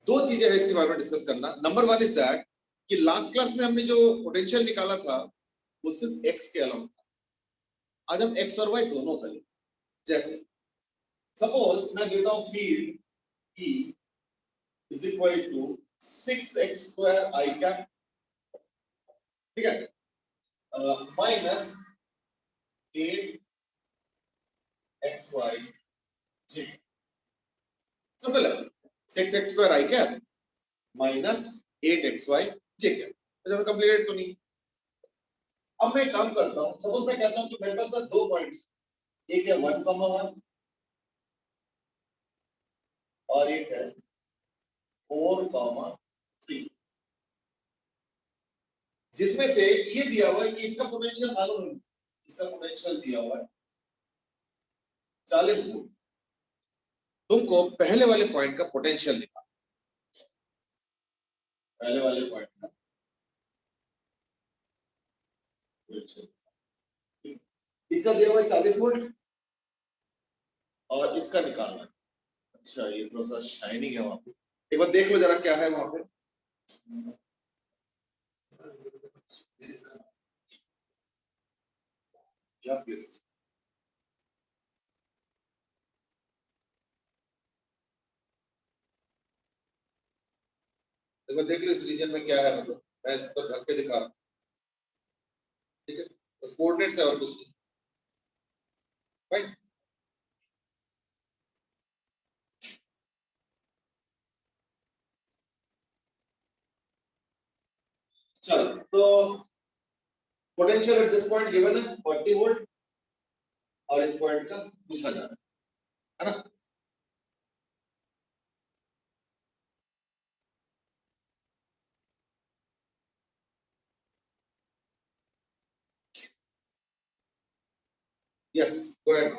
दो चीजें हैं इसके बारे में डिस्कस करना। नंबर वन इज दैट कि लास्ट क्लास में हमने जो पोटेंशियल निकाला था वो सिर्फ एक्स के अलावा था। आज हम एक्स और वाई दोनों करें। जैसे सपोज मैं देता हूं field E is equal to 6x² i cap, ठीक है, माइनस 8xy j। सिंपल है, 6x² i cap minus 8xy j cap. ज्यादा कॉम्प्लिकेटेड तो नहीं। अब मैं काम करता हूं, सपोज मैं कहता हूं कि मेरे पास दो पॉइंट्स, एक है 1,1 और एक है 4,3, जिसमें से ये दिया हुआ है कि इसका पोटेंशियल मालूम है, इसका पोटेंशियल दिया हुआ है 40 वोल्ट। तुमको पहले वाले पॉइंट का पोटेंशियल निकालना, पहले वाले पॉइंट का पोटेंशियल, इसका दिया हुआ है 40 वोल्ट और इसका निकालना है। अच्छा, ये थोड़ा सा शाइनिंग है वहां पे, एक बार देख लो जरा क्या है वहां पे। क्या प्लीज, एक बार देख लो इस रीजन में क्या है, मतलब मैं इस पर ढक के दिखा रहा हूं, ठीक है, बस कोऑर्डिनेट्स है और कुछ नहीं। राइट, चलो तो potential at this point given है 40 वोल्ट और इस पॉइंट का पूछा जा रहा है ना। Yes, go ahead.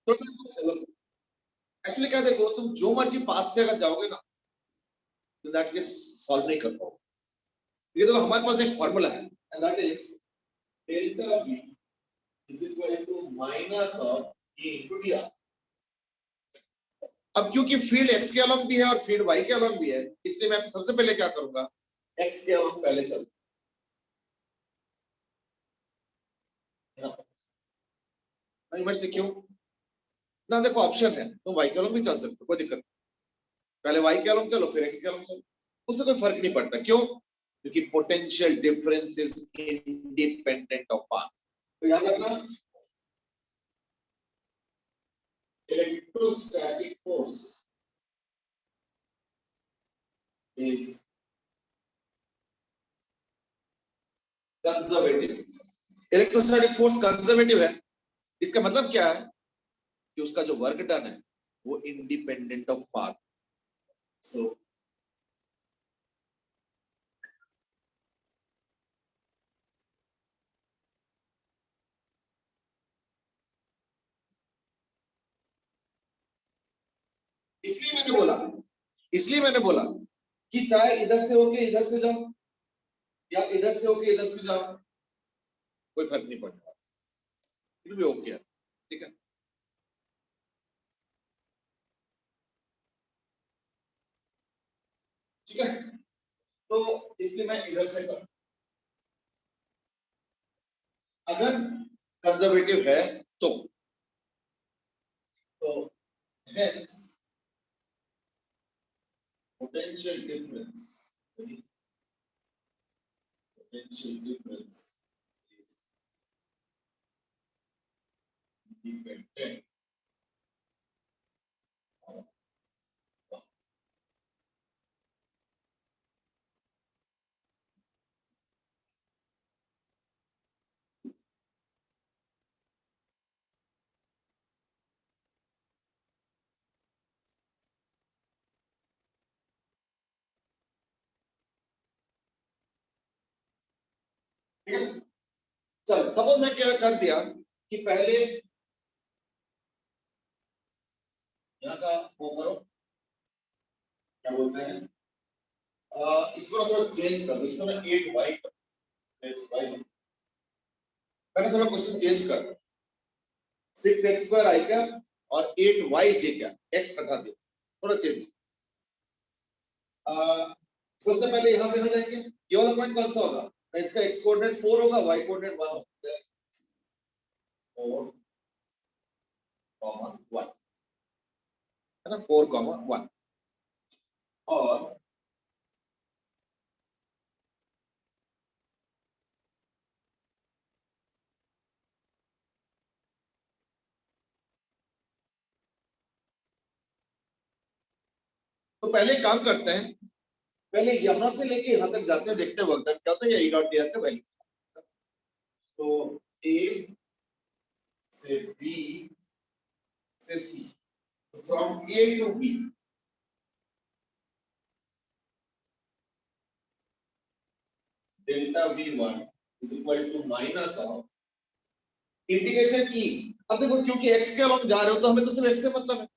तो एक्चुअली क्या, देखो तुम जो मर्जी पाथ से अगर जाओगे ना तो दैट केस सॉल्व नहीं कर पाओगे। ये देखो हमारे पास एक फॉर्मूला है and that is delta v is equal to minus of e into dr। अब क्योंकि फील्ड x के अलोंग भी है और फील्ड y के अलोंग भी है, इसलिए मैं सबसे पहले क्या करूंगा, x के अलोंग पहले चलता हूं। से क्यों ना, देखो ऑप्शन है, तुम y के अलोंग भी चल सकते हो, कोई दिक्कत नहीं। पहले y के अलोंग चलो फिर x के अलोंग चलो, उससे कोई फर्क नहीं पड़ता। क्यों? क्योंकि potential difference is independent of path. तो याद रखना, electrostatic force is conservative. Electrostatic force conservative है, इसका मतलब क्या है कि उसका जो वर्क डन है वो इंडिपेंडेंट ऑफ पाथ। सो इसलिए मैंने बोला कि चाहे इधर से होके इधर से जाओ या इधर से होके इधर से जाओ, कोई फर्क नहीं पड़ता, फिर भी ओके है, ठीक है। ठीक है, तो इसलिए मैं इधर से कर, अगर कंजर्वेटिव है तो hence potential difference is independent of ठीक है। चलो सपोज मैं क्या कर दिया कि पहले यहाँ का वो करो, क्या बोलते हैं, इसको ना थोड़ा चेंज कर दो, इसको ना 8y प्लस y, मैंने थोड़ा क्वेश्चन चेंज कर, 6x स्क्वायर आई क्या और 8yj क्या, x हटा दिया, थोड़ा चेंज। सबसे पहले यहां से यहां जाएंगे, ये वाला पॉइंट कौन सा होगा, इसका x कोऑर्डिनेट 4 होगा, y कोऑर्डिनेट 1 होगा, 4, 1 है ना, 4, 1 और तो पहले काम करते हैं, पहले यहां से लेके यहां तक जाते हैं, देखते हैं वर्क डन क्या होता है, या ई डॉट डी आर का वैल्यू। तो ए से बी से C, from A to B, delta v1 is equal to minus of integration E. अब देखो क्योंकि x के अलॉन्ग जा रहे हो तो हमें तो सिर्फ x से मतलब है,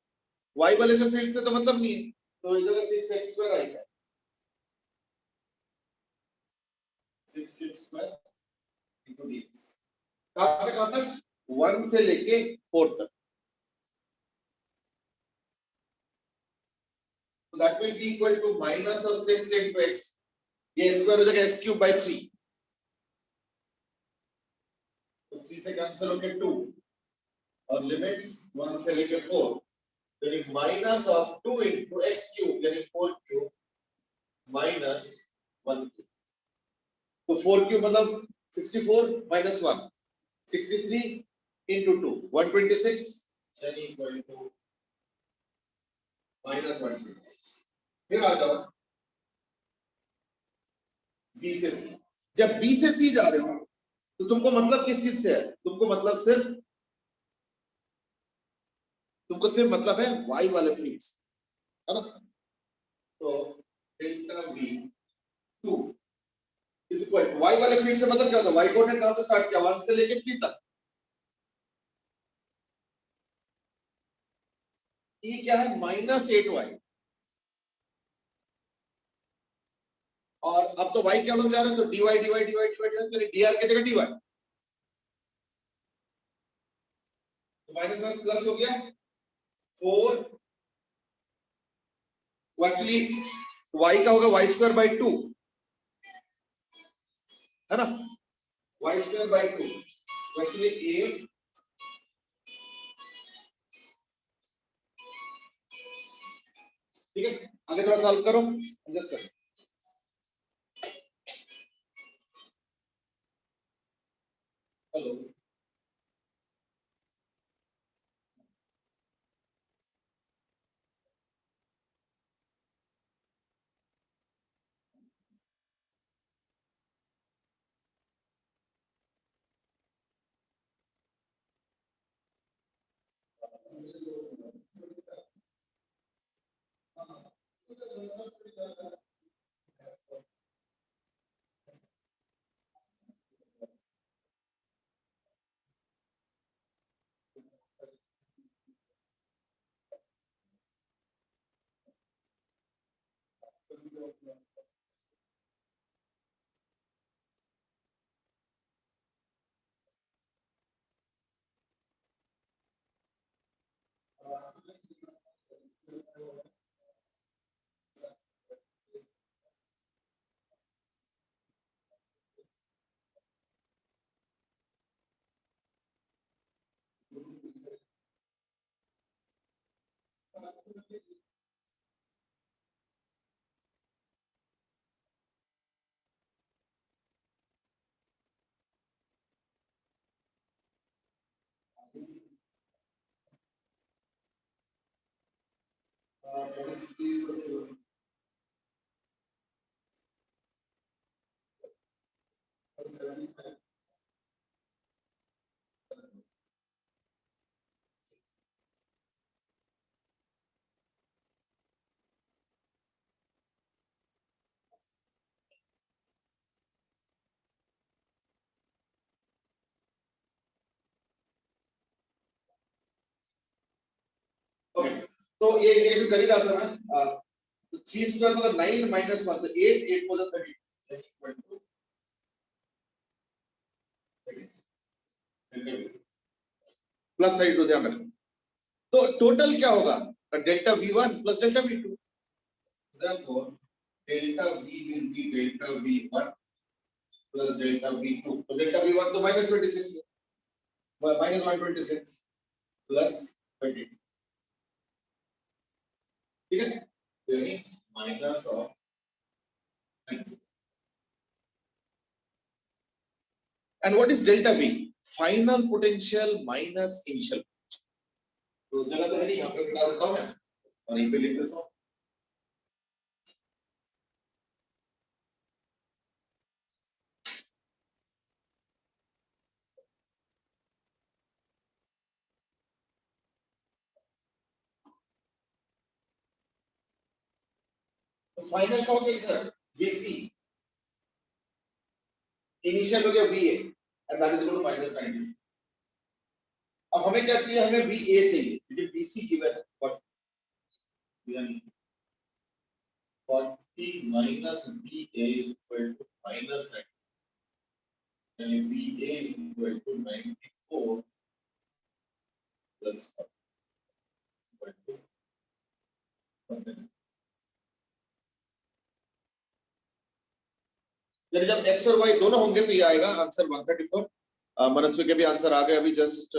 y वाले से फील्ड से तो मतलब नहीं है, तो इस जगह 6x स्क्वायर आएगा, 6x स्क्वायर इनटू dx, कहां से कहां तक, 1 से लेके 4 तक, तो that will be equal to minus of 6 into x, ये x स्क्वायर हो जाएगा x क्यूब बाय 3, तो 3 से कैंसिल होके 2 और लिमिट्स 1 से लेके 4, यानी minus of 2 into x cube यानी 4 क्यूब माइनस 1 क्यूब, तो 4 क्यूब मतलब 64 माइनस 1, 63 into 2 126 यानी इक्वल टू माइनस 126। फिर आ जाओ बी से सी, जब बी से सी जा रहे हो तो तुमको मतलब किस चीज से है, तुमको मतलब सिर्फ, तुमको सिर्फ मतलब है वाई वाले फील्ड्स, है ना, तो delta V 2 is equal to Y वाले फील्ड से मतलब क्या होता है, वाई कोऑर्डिनेट कहां से स्टार्ट किया, 1 से लेके 3 तक, ई क्या है माइनस 8y, और अब तो y क्या लोग जा रहे हैं तो dy dy dy dy dy dr की जगह dy, तो माइनस माइनस प्लस हो गया 4, वो एक्चुअली y का होगा y स्क्वायर बाय 2, है ना, y स्क्वायर बाय 2, एक्चुअली 8, ठीक है, आगे थोड़ा सॉल्व करो, एडजस्ट करो, हेलो ये इंटीग्रेशन कर ही रहा था मैं। तो 3 स्क्वायर मतलब 9 माइनस 1 तो 8, 8 4 32 प्लस साइड को ध्यान रखना। तो टोटल क्या होगा, delta V1 plus delta V2, therefore delta V will be delta V1 plus delta V2। तो डेल्टा V1 तो माइनस 26 माइनस 126 प्लस 32, ठीक है, यानी minus of. And what is delta V? Final potential minus initial। तो जगह तो है नहीं, यहाँ पे मिटा देता हूँ मैं और यहीं पे लिख देता हूँ। तो फाइनल का हो गया इधर VC, इनिशियल हो गया VA and that is equal to minus 90। अब हमें क्या चाहिए, हमें VA चाहिए, लेकिन VC गिवन है 40 minus VA is equal to minus 90, यानी VA is equal to 94 plus 1। यानी जब x और y दोनों होंगे तो ये आएगा आंसर 134। मनस्वी के भी आंसर आ गए अभी जस्ट,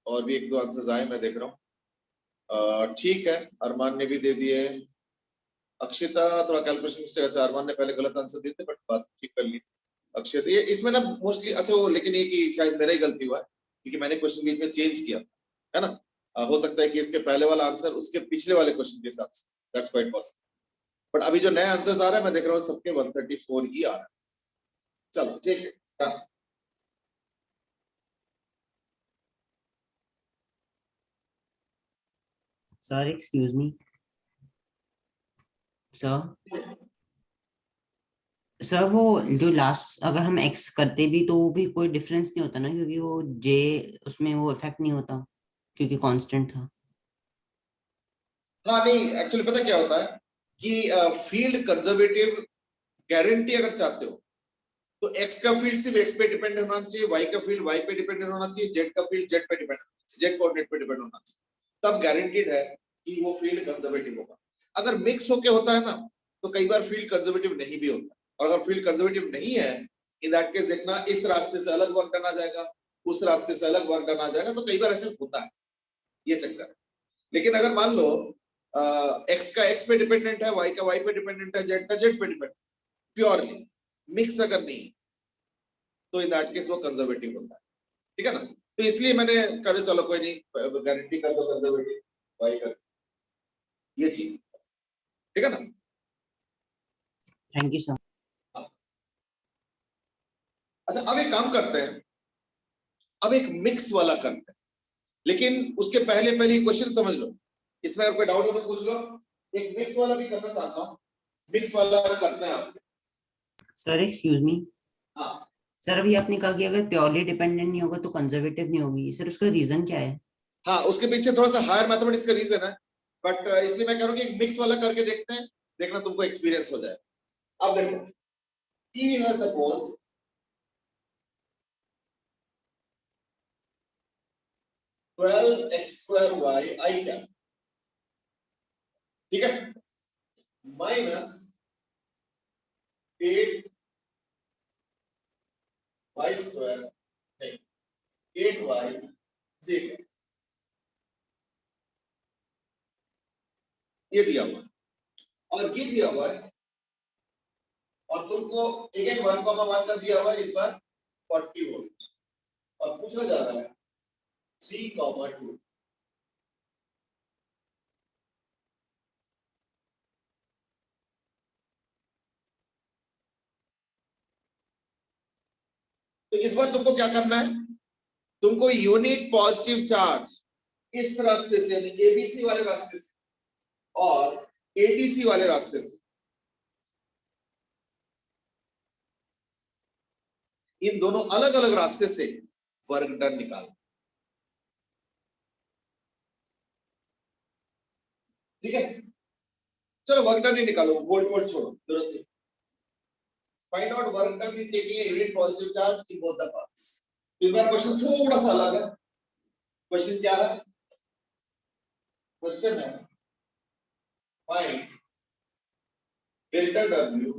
और भी एक दो आंसर्स आए मैं देख रहा हूँ। ठीक है, अरमान ने भी दे दिए। अक्षिता थोड़ा कैलकुलेशन मिस्टेक है, अरमान ने पहले गलत आंसर दिए थे बट बात ठीक कर ली। अक्षिता ये इसमें ना मोस्टली अच्छा वो, लेकिन ये कि शायद मेरा ही गलती हुआ है क्योंकि मैंने क्वेश्चन बीच में चेंज किया है ना। हो सकता है कि इसके पहले वाला आंसर उसके पिछले वाले क्वेश्चन के हिसाब से, दैट्स क्वाइट पॉसिबल। बट अभी जो नए आंसर्स आ रहा है मैं देख रहा हूँ सबके 134 ही आ रहा है। चलो ठीक है, हाँ। सर एक्सक्यूज मी सर। सर वो जो लास्ट अगर हम एक्स करते भी तो वो भी कोई डिफरेंस नहीं होता ना, क्योंकि वो जे उसमें वो इफेक्ट नहीं होता क्योंकि कांस्टेंट था। हाँ नहीं, एक्चुअली पता क्या होता है कि फील्ड कंजर्वेटिव गारंटी अगर चाहते हो तो एक्स का फील्ड सिर्फ एक्स पे डिपेंड होना चाहिए, वाई का फील्ड वाई पे डिपेंड होना चाहिए, जेड का फील्ड जेड पे डिपेंड, जेड कोऑर्डिनेट पे डिपेंड होना चाहिए, तब गारंटीड है कि वो फील्ड कंजर्वेटिव होगा। अगर मिक्स होके होता है ना तो कई बार फील्ड कंजर्वेटिव नहीं भी होता, और अगर फील्ड कंजर्वेटिव नहीं है इन दैट केस देखना इस रास्ते से अलग वर्क डन आ जाएगा, उस रास्ते से अलग वर्क डन आ जाएगा, तो कई बार ऐसा होता है, ये चक्कर। लेकिन अगर मान लो एक्स का एक्स पे डिपेंडेंट है, वाई का वाई पे डिपेंडेंट है, जेड का जेड पे डिपेंडेंट, प्योरली मिक्स अगर नहीं तो इन दैट केस वो कंजर्वेटिव होता है, ठीक है ना। तो इसलिए मैंने कहा चलो कोई नहीं, गारंटी कर दो कंजर्वेटिव वाई का, ये चीज, ठीक है ना। Thank you sir. अच्छा अब एक काम करते हैं, अब एक मिक्स वाला करते हैं, लेकिन उसके पहले पहले क्वेश्चन समझ लो, इसमें अगर कोई डाउट हो तो पूछ लो। एक मिक्स वाला भी करना चाहता हूँ, मिक्स वाला करते हैं आप। Sir excuse me. हाँ सर अभी आपने कहा कि अगर प्योरली डिपेंडेंट नहीं होगा तो कंजर्वेटिव नहीं होगी, सर उसका रीजन क्या है? हाँ, उसके पीछे थोड़ा सा हायर मैथमेटिक्स का रीजन है, बट इसलिए मैं कह रहा हूँ कि एक मिक्स वाला करके देखते हैं, देखना तुमको एक्सपीरियंस हो जाए। अब देखो ई है सपोज 12x² आई क्या, ठीक है, माइनस 8y² नहीं 8y जे, ये दिया हुआ है और ये दिया हुआ है, और तुमको अगेन 1,1 का दिया हुआ है, इस बार 40 वोल्ट, और पूछा जा रहा है 3,2। तो इस बार तुमको क्या करना है, तुमको यूनिट पॉजिटिव चार्ज इस रास्ते से यानी एबीसी वाले रास्ते से और एडीसी वाले रास्ते से, इन दोनों अलग अलग रास्ते से वर्क डन निकालना। ठीक है, चलो वर्क डन ही निकालो, वोल्ट वोल्ट छोड़ो, जरूरत नहीं। Find out work done in taking a unit positive charge in both the parts. इस बार क्वेश्चन थोड़ा सा अलग है। क्वेश्चन क्या है? क्वेश्चन है find delta W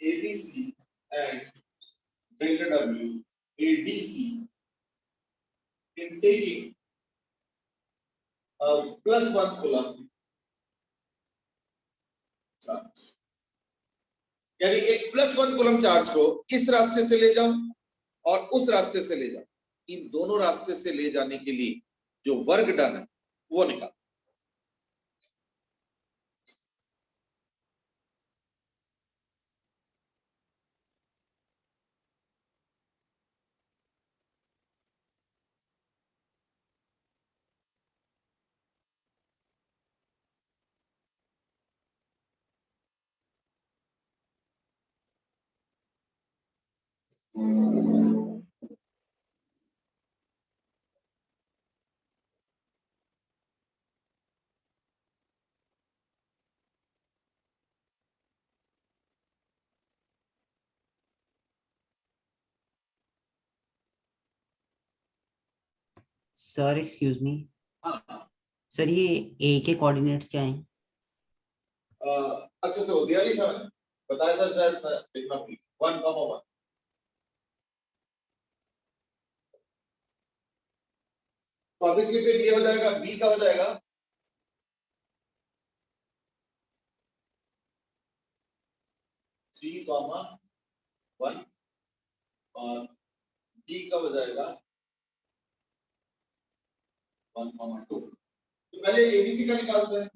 ABC and delta W ADC in taking a +1 coulomb charge. यानी एक +1 कूलम चार्ज को इस रास्ते से ले जाओ और उस रास्ते से ले जाओ, इन दोनों रास्ते से ले जाने के लिए जो वर्क डन है वो निकाल। सर एक्सक्यूज मी, हाँ, सर ये ए के कोऑर्डिनेट्स क्या हैं? अच्छा तो दिया नहीं था मैंने, बताया था शायद, मैं देखना भूल गया। 1,1 तो ऑब्वियसली फिर ये हो जाएगा, बी का हो जाएगा 3,1 और डी का हो जाएगा 1,2। तो पहले एबीसी का निकालते हैं।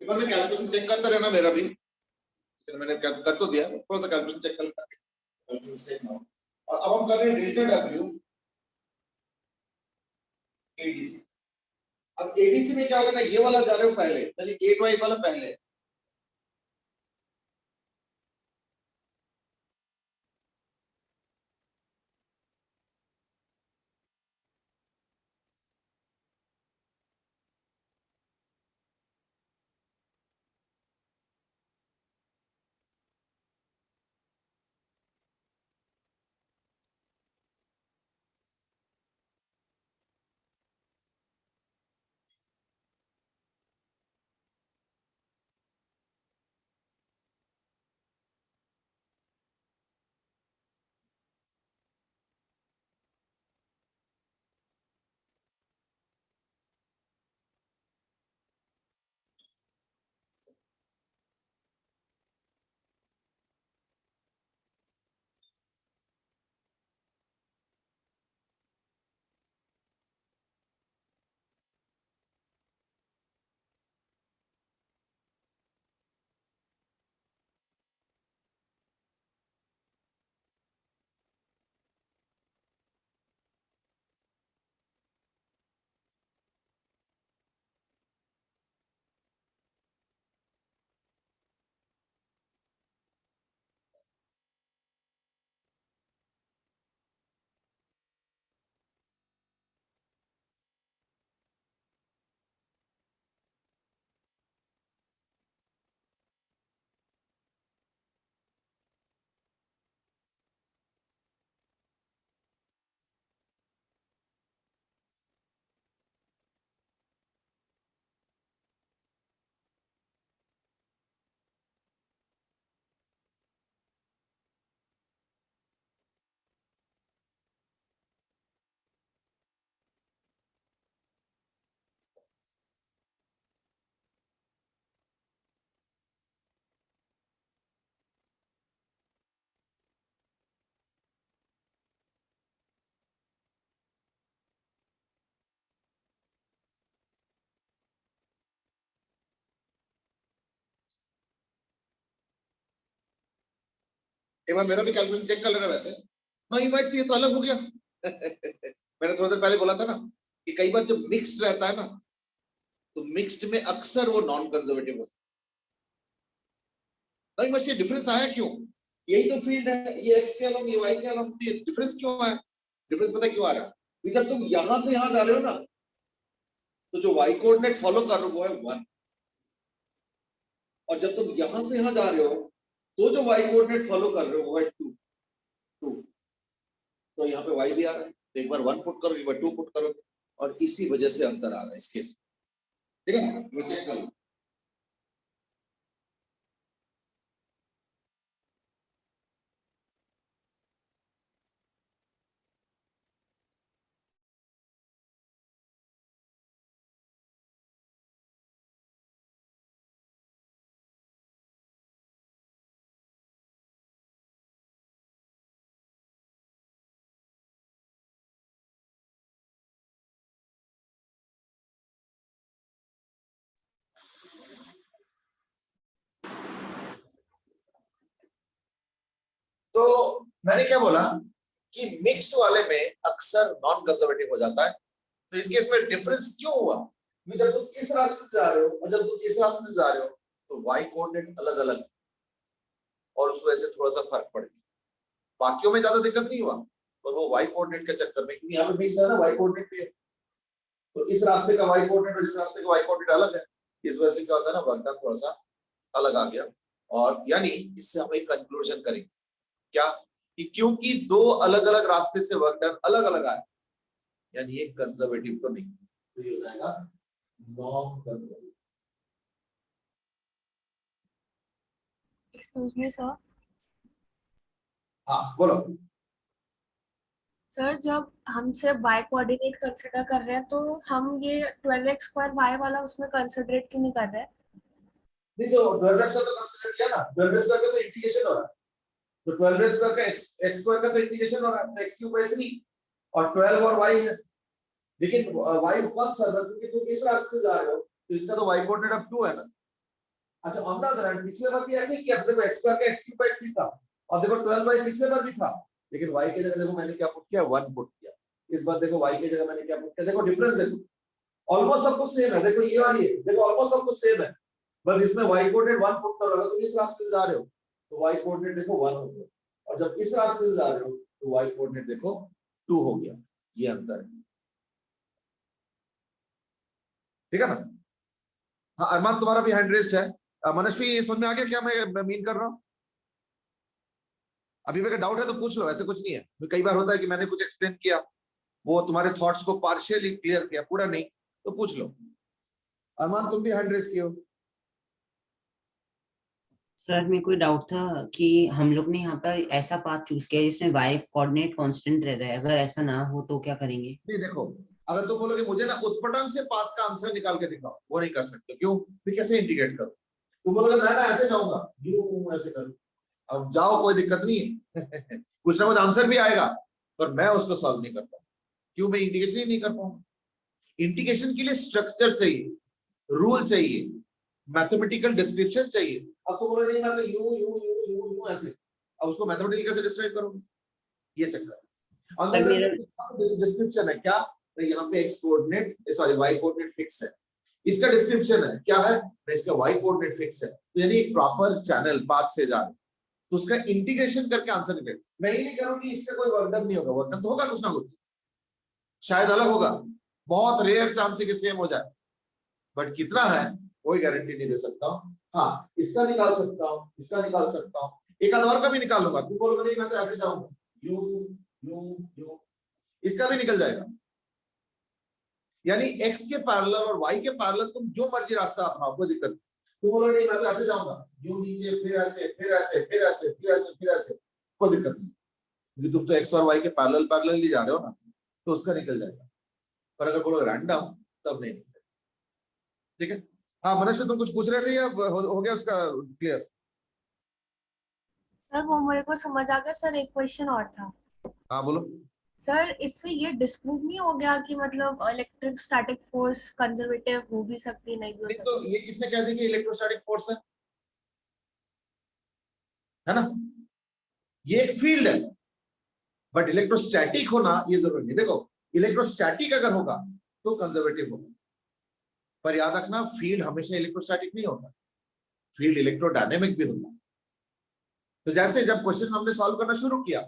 एक बार मैं कैलकुलेशन चेक करता रहना मेरा भी, फिर मैंने कर तो दिया, थोड़ा सा कैलकुलेशन चेक कर लेना, कैलकुलेशन चेक ना हो। और अब हम कर रहे हैं डेल्टा W ADC। अब एडीसी में क्या होगा ना, ये वाला जा रहे हो पहले, यानी 8y वाला पहले, एक बार मेरा भी कैलकुलेशन चेक कर लेना वैसे। नो यू माइट सी, ये तो अलग हो गया। मैंने थोड़ा देर पहले बोला था ना कि कई बार जब मिक्स्ड रहता है ना, तो मिक्स्ड में अक्सर वो नॉन कंजर्वेटिव होता है। नो ये डिफरेंस आया क्यों? यही तो फील्ड है, ये एक्स के अलॉन्ग, ये वाई के अलॉन्ग, ये डिफरेंस क्यों आया? डिफरेंस पता है क्यों आ रहा है? जब तुम यहां से यहां जा रहे हो ना, तो जो वाई कोऑर्डिनेट फॉलो कर रहे हो वो है 1, और जब तुम यहां से यहां जा रहे हो तो जो वाई कोऑर्डिनेट फॉलो कर रहे हो वो है 2। तो यहाँ पे वाई भी आ रहा है, तो एक बार 1 पुट करो, एक बार 2 पुट करो, और इसी वजह से अंतर आ रहा है इस केस में। ठीक है ना, वो चेक कर लो। तो मैंने क्या बोला कि मिक्स्ड वाले में अक्सर नॉन कंजर्वेटिव हो जाता है। तो इस केस में डिफरेंस क्यों हुआ? कि जब तुम इस रास्ते से जा रहे हो और जब तुम इस रास्ते से जा रहे हो तो वाई कोऑर्डिनेट अलग अलग, और उस वजह से थोड़ा सा फर्क पड़ गया। बाकियों में ज्यादा दिक्कत नहीं हुआ, और वो वाई कोऑर्डिनेट के चक्कर में, क्योंकि यहाँ पे मिक्स्ड है ना, वाई कोऑर्डिनेट भी है, तो इस रास्ते का वाई कोऑर्डिनेट और इस रास्ते का वाई कोऑर्डिनेट अलग है। इस वजह से क्या होता है ना, वर्क डन थोड़ा सा अलग आ गया। और यानी इससे हम एक कंक्लूजन करेंगे क्या, कि क्योंकि दो अलग अलग रास्ते से वर्क डन अलग अलग आया, यानी ये कंजर्वेटिव तो नहीं, तो ये हो जाएगा non conservative. Excuse me sir. हाँ बोलो। सर जब हम सिर्फ y कोऑर्डिनेट कंसीडर कर रहे हैं तो हम ये 12x² y वाला उसमें कंसीडरेट क्यों नहीं कर रहे हैं? नहीं तो 12 का तो कंसीडर किया ना, 12 का तो इंटीग्रेशन हो रहा है, तो 12 का x स्क्वायर का तो इंटीग्रेशन हो रहा है, x क्यूब बाय 3 और 12 और y है। लेकिन y वन सर्वर, क्योंकि तुम इस रास्ते से जा रहे हो तो इसका तो y कोऑर्डिनेट अब 2 है ना। अच्छा ऑन द अदर हैंड पिछले बार भी ऐसे ही किया, देखो x स्क्वायर का x क्यूब बाय 3 था, और देखो 12 y पिछले बार भी था, लेकिन y की जगह देखो मैंने क्या पुट किया, 1 पुट किया। इस बार देखो y की जगह मैंने क्या पुट किया, देखो डिफरेंस देखो, ऑलमोस्ट सब कुछ सेम है। देखो ये और ये देखो ऑलमोस्ट सब कुछ सेम है, बस इसमें y कोऑर्डिनेट 1 पुट कर रहा, तुम इस रास्ते से जा रहे हो तो y कोऑर्डिनेट देखो 1 हो गया, और जब इस रास्ते से जा रहे हो तो y कोऑर्डिनेट देखो 2 हो गया। ये अंतर है, ठीक है ना। हाँ अरमान तुम्हारा भी हैंड रेस्ट है। मनस्वी समझ में आ गया क्या मैं मीन कर रहा हूँ? अभी मेरा डाउट है तो पूछ लो, ऐसे कुछ नहीं है। कई बार होता है कि मैंने कुछ एक्सप्लेन किया, वो तुम्हारे थॉट्स को पार्शियली क्लियर किया, पूरा नहीं, तो पूछ लो। अरमान तुम भी हैंड रेस किए हो। सर मेरे को डाउट था कि हम लोग ने यहाँ पर ऐसा पाथ चूज किया जिसमें y कोऑर्डिनेट कांस्टेंट रह रहा है, अगर ऐसा ना हो तो क्या करेंगे? नहीं देखो, अगर तुम बोलोगे मुझे ना उत्पटन से पाथ का आंसर निकाल के दिखाओ, वो नहीं कर सकते। क्यों? फिर कैसे इंटीग्रेट करो? तुम बोलोगे मैं ना ऐसे जाऊंगा, यूं ऐसे करूं, अब जाओ कोई दिक्कत नहीं है। कुछ ना कुछ आंसर भी आएगा, पर मैं उसको सॉल्व नहीं कर पाऊंगा। क्यों? मैं इंटीग्रेशन ही नहीं कर पाऊंगा। इंटीग्रेशन के लिए स्ट्रक्चर चाहिए, रूल चाहिए, मैथमेटिकल डिस्क्रिप्शन चाहिए। अब तुम बोलोगे नहीं मैं तो यूं यूं यूं यूं यूं ऐसे, अब उसको मैथमेटिकली कैसे डिस्क्राइब करोगे? ये चक्कर है। सर मेरा डिस्क्रिप्शन है क्या, तो यहाँ पे x coordinate sorry y coordinate fix है, इसका डिस्क्रिप्शन है क्या है, इसका y कोऑर्डिनेट फिक्स है, तो यानी एक प्रॉपर चैनल पाथ से जा रहे, तो उसका इंटीग्रेशन करके आंसर निकले। मैं ही नहीं करूँ कि इसका कोई वर्कडन नहीं होगा, वर्कडन तो होगा कुछ ना कुछ, शायद अलग होगा, बहुत रेयर चांस है कि सेम हो जाए, बट कितना है कोई गारंटी नहीं दे सकता हूँ। हाँ इसका निकाल सकता हूँ, इसका निकाल सकता हूँ, एक आध और का भी निकाल लूंगा। तुम बोलोगे नहीं मैं तो ऐसे जाऊंगा, यूं यूं यूं, इसका भी निकल जाएगा। यानी x के पैरेलल और y के पैरेलल तुम जो मर्जी रास्ता अपनाओ, कोई दिक्कत नहीं। तुम बोलोगे नहीं मैं तो ऐसे जाऊंगा, यूं नीचे फिर ऐसे फिर ऐसे फिर ऐसे फिर ऐसे फिर ऐसे, कोई दिक्कत नहीं, क्योंकि तुम तो x और y के पैरेलल पैरेलल ही जा रहे हो ना, तो उसका निकल जाएगा। पर अगर बोलो रैंडम, तब नहीं निकलेगा। ठीक है। हाँ मनस्वी तुम कुछ पूछ रहे थे या हो गया उसका क्लियर? सर वो मेरे को समझ आ गया सर, एक क्वेश्चन और था। हाँ बोलो। सर इससे ये डिस्प्रूव नहीं हो गया कि मतलब इलेक्ट्रिक स्टैटिक फोर्स कंजर्वेटिव हो भी सकती नहीं भी हो नहीं तो सकती? ये किसने कह दिया कि इलेक्ट्रोस्टैटिक फोर्स है ना? ये एक फील्ड है, बट इलेक्ट्रोस्टैटिक होना ये जरूरी नहीं। देखो इलेक्ट्रोस्टैटिक अगर होगा तो कंजर्वेटिव होगा, पर याद रखना फील्ड हमेशा इलेक्ट्रोस्टैटिक नहीं होता, फील्ड इलेक्ट्रोडायनेमिक भी होता है। तो जैसे जब क्वेश्चन हमने सॉल्व करना शुरू किया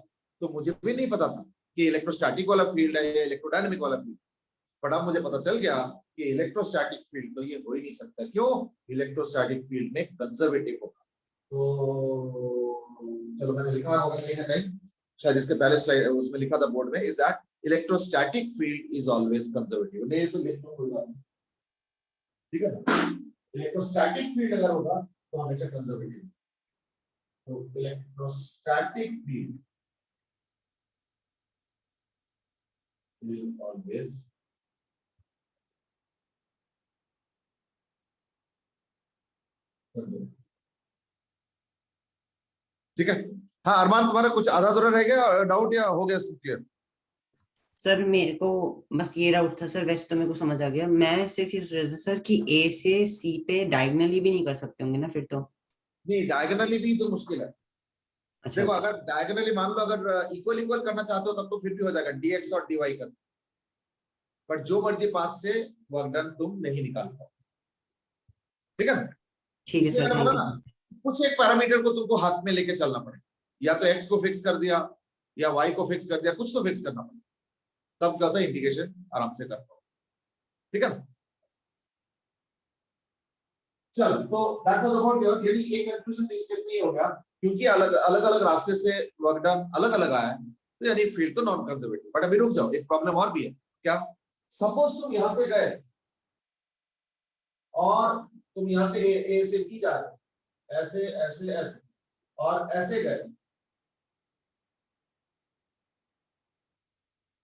तो मुझे भी नहीं पता था कि इलेक्ट्रोस्टैटिक वाला फील्ड है या इलेक्ट्रोडायनेमिक वाला फील्ड, बट अब मुझे पता चल गया कि इलेक्ट्रोस्टैटिक फील्ड तो ये हो ही नहीं सकता। क्यों? इलेक्ट्रोस्टैटिक फील्ड में कंजर्वेटिव होगा। तो चलो मैंने लिखा होगा कहीं ना कहीं, शायद इसके पहले स्लाइड उसमें लिखा था बोर्ड में, is that electrostatic field is always conservative. नहीं तो लिख दो कोई बात नहीं, ठीक है ना। इलेक्ट्रोस्टैटिक फील्ड अगर होगा तो हमेशा कंजर्वेटिव। तो electrostatic field will always conservative। ठीक है। हाँ अरमान, तुम्हारा कुछ आधा अधूरा रह गया डाउट या हो गया क्लियर? सर मेरे को बस ये डाउट था सर, वैसे तो मेरे को समझ आ गया। मैं सिर्फ ये सोच रहा था सर कि ए से सी पे डायगोनली भी नहीं कर सकते होंगे ना फिर तो? नहीं, डायगोनली भी तो मुश्किल है। अच्छा देखो अच्छा। अगर डायगोनली मान लो अगर इक्वल इक्वल करना चाहते हो तब तो फिर भी हो जाएगा, dx और dy कर, बट जो मर्जी पाथ से वर्क डन तुम नहीं निकाल पाओ, ठीक है ना। ठीक है इसलिए सर, मैंने बोला थैंक ना यू। कुछ एक पैरामीटर को तुमको हाथ में लेके चलना पड़ेगा, या तो x को फिक्स कर दिया या y को फिक्स कर दिया, कुछ तो फिक्स करना पड़ेगा, तब क्या होता है इंटीग्रेशन आराम से कर पाओ, ठीक है ना। चलो तो दैट वाज अबाउट योर, यानी एक कंक्लूजन इस केस में ये हो गया क्योंकि अलग अलग रास्ते से वर्क डन अलग अलग आया है, तो यानी फील्ड तो नॉन कंजर्वेटिव। बट अभी रुक जाओ, एक प्रॉब्लम और भी है। क्या? सपोज तुम यहां से गए और तुम यहां से ए से बी जा रहे हो, ऐसे ऐसे ऐसे और ऐसे गए,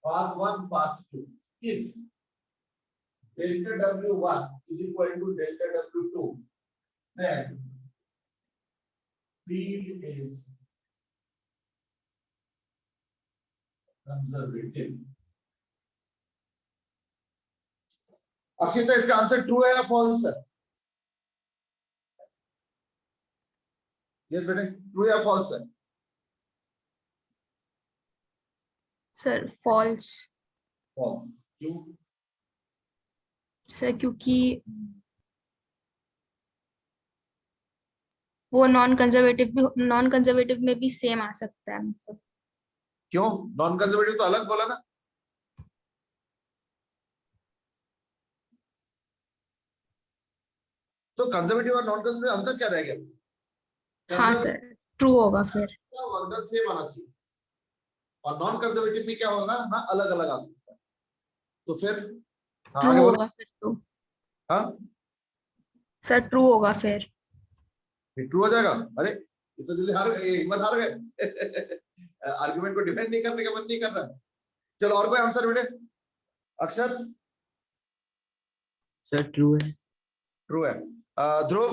path 1 path 2, if delta W1 is equal to delta W2, then field is conservative। Akshita, इसका आंसर ट्रू है या फॉल्स है? यस बेटे, ट्रू या फॉल्स है? Sir false. फॉल्स। क्यों? सर क्योंकि वो नॉन कंजर्वेटिव में भी सेम आ सकता है, मतलब। क्यों? नॉन कंजर्वेटिव तो अलग बोला ना। तो कंजर्वेटिव और नॉन कंजर्वेटिव अंतर क्या रह गया? हाँ सर, ट्रू होगा फिर। वर्क सेम आना चाहिए, और नॉन कंजर्वेटिव में क्या होगा ना, अलग अलग आ सकता है। तो फिर हाँ, ट्रू आगे बोलो। होगा फिर तो। हाँ सर ट्रू होगा फिर। ट्रू हो जाएगा। अरे ये तो जल्दी हार गए, हिम्मत हार गए। आर्गुमेंट को डिफेंड नहीं करने का मन नहीं कर रहा। चलो और कोई आंसर बेटे? अक्षत? सर ट्रू है। ट्रू है। ध्रुव?